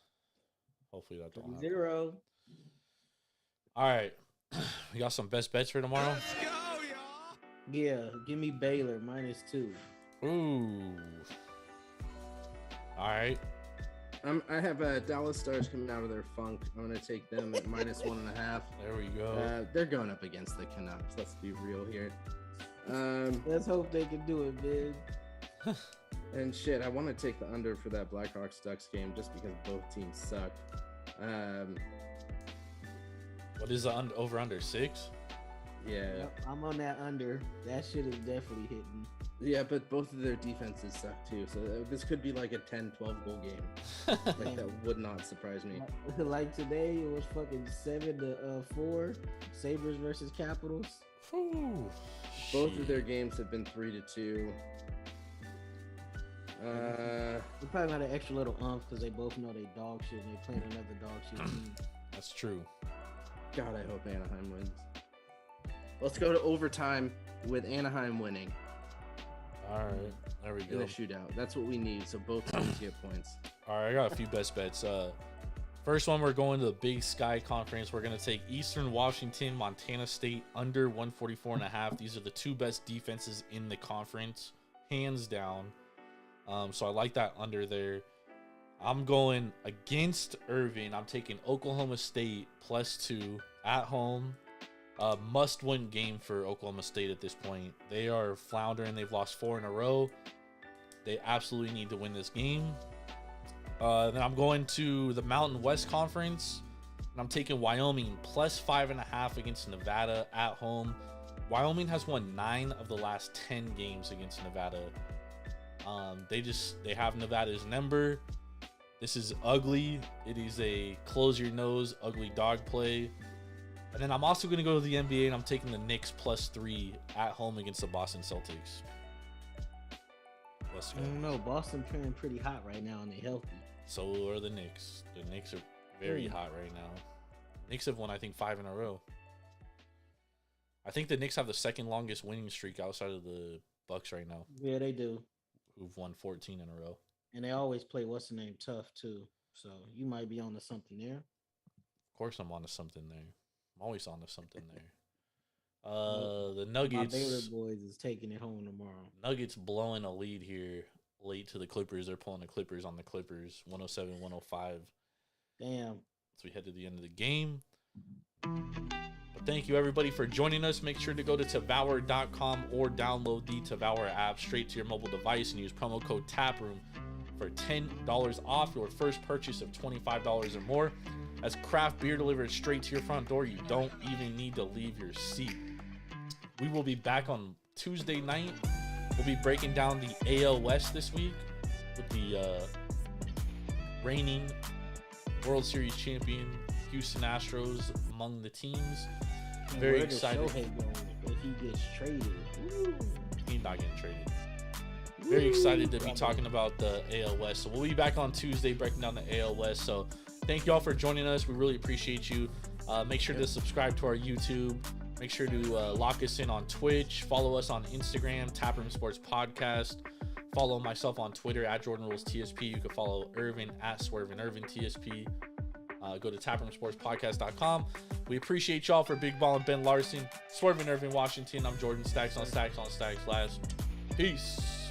S5: Hopefully that don't happen.
S6: 0.
S5: All right, we got some best bets for tomorrow.
S6: Yeah, give me Baylor -2.
S5: Ooh. All right.
S4: I have Dallas Stars coming out of their funk. I'm gonna take them at -1.5.
S5: There we go.
S4: They're going up against the Canucks. Let's be real here.
S6: Let's hope they can do it, man.
S4: And shit, I want to take the under for that Blackhawks Ducks game just because both teams suck.
S5: What is the over under 6?
S4: Yeah,
S6: Yep, I'm on that under. That shit is definitely hitting.
S4: yeah, but both of their defenses suck too. So this could be like a 10-12 goal game. Like that would not surprise me.
S6: Like today, it was fucking 7-4. Sabres versus Capitals.
S5: Ooh,
S4: Both of their games have been 3-2.
S6: They probably got an extra little umph because they both know they dog shit and they playing another dog shit team.
S5: That's true.
S4: God, I hope Anaheim wins. Let's go to overtime with Anaheim winning
S5: All right, there we
S4: in
S5: go.
S4: a shootout. That's what we need. So both teams get points.
S5: All right, I got a few best bets. First one, we're going to the Big Sky Conference. We're going to take Eastern Washington, Montana State under 144.5. These are the two best defenses in the conference, hands down. So I like that under there. I'm going against Irving. I'm taking Oklahoma State +2 at home. Must-win game for Oklahoma State at this point. They are floundering. They've lost 4 in a row. They absolutely need to win this game. Then I'm going to the Mountain West Conference, and I'm taking Wyoming +5.5 against Nevada at home. Wyoming has won 9 of the last 10 games against Nevada. They have Nevada's number. This is ugly. It is a close your nose, ugly dog play. And then I'm also going to go to the NBA, and I'm taking the Knicks +3 at home against the Boston Celtics. Let's
S6: I
S5: go.
S6: don't know. Boston playing pretty hot right now and they healthy.
S5: So are the Knicks. The Knicks are very hot right now. Knicks have won, I think, 5 in a row. I think the Knicks have the second longest winning streak outside of the Bucks right now,
S6: Yeah, they do.
S5: who've won 14 in a row.
S6: And they always play what's the name tough too. So you might be on to something there.
S5: Of course, I'm onto something there. I'm always onto something there. The Nuggets.
S6: My Baylor boys is taking it home tomorrow.
S5: Nuggets blowing a lead here late to the Clippers. They're pulling the Clippers on the Clippers, 107-105.
S6: Damn.
S5: As we head to the end of the game. But thank you, everybody, for joining us. Make sure to go to Tavour.com or download the Tavour app straight to your mobile device and use promo code TAPROOM for $10 off your first purchase of $25 or more. As craft beer delivered straight to your front door, you don't even need to leave your seat. We will be back on Tuesday night. We'll be breaking down the AL West this week with the reigning World Series champion Houston Astros among the teams.
S6: And
S5: Very
S6: where does
S5: excited.
S6: Shohei go if he gets traded? Woo.
S5: He's not getting traded. Very excited to be talking about the AL West. So we'll be back on Tuesday breaking down the AL West. So thank you all for joining us. We really appreciate you. Make sure to subscribe to our YouTube. Make sure to lock us in on Twitch. Follow us on Instagram, Taproom Sports Podcast. Follow myself on Twitter at Jordan Rules TSP. You can follow Irvin at Swervin Irvin TSP. Go to taproomsportspodcast.com. We appreciate y'all for Big Ball and Ben Larson. Swervin Irvin Washington. I'm Jordan. Stacks on Stacks on Stacks last. Peace.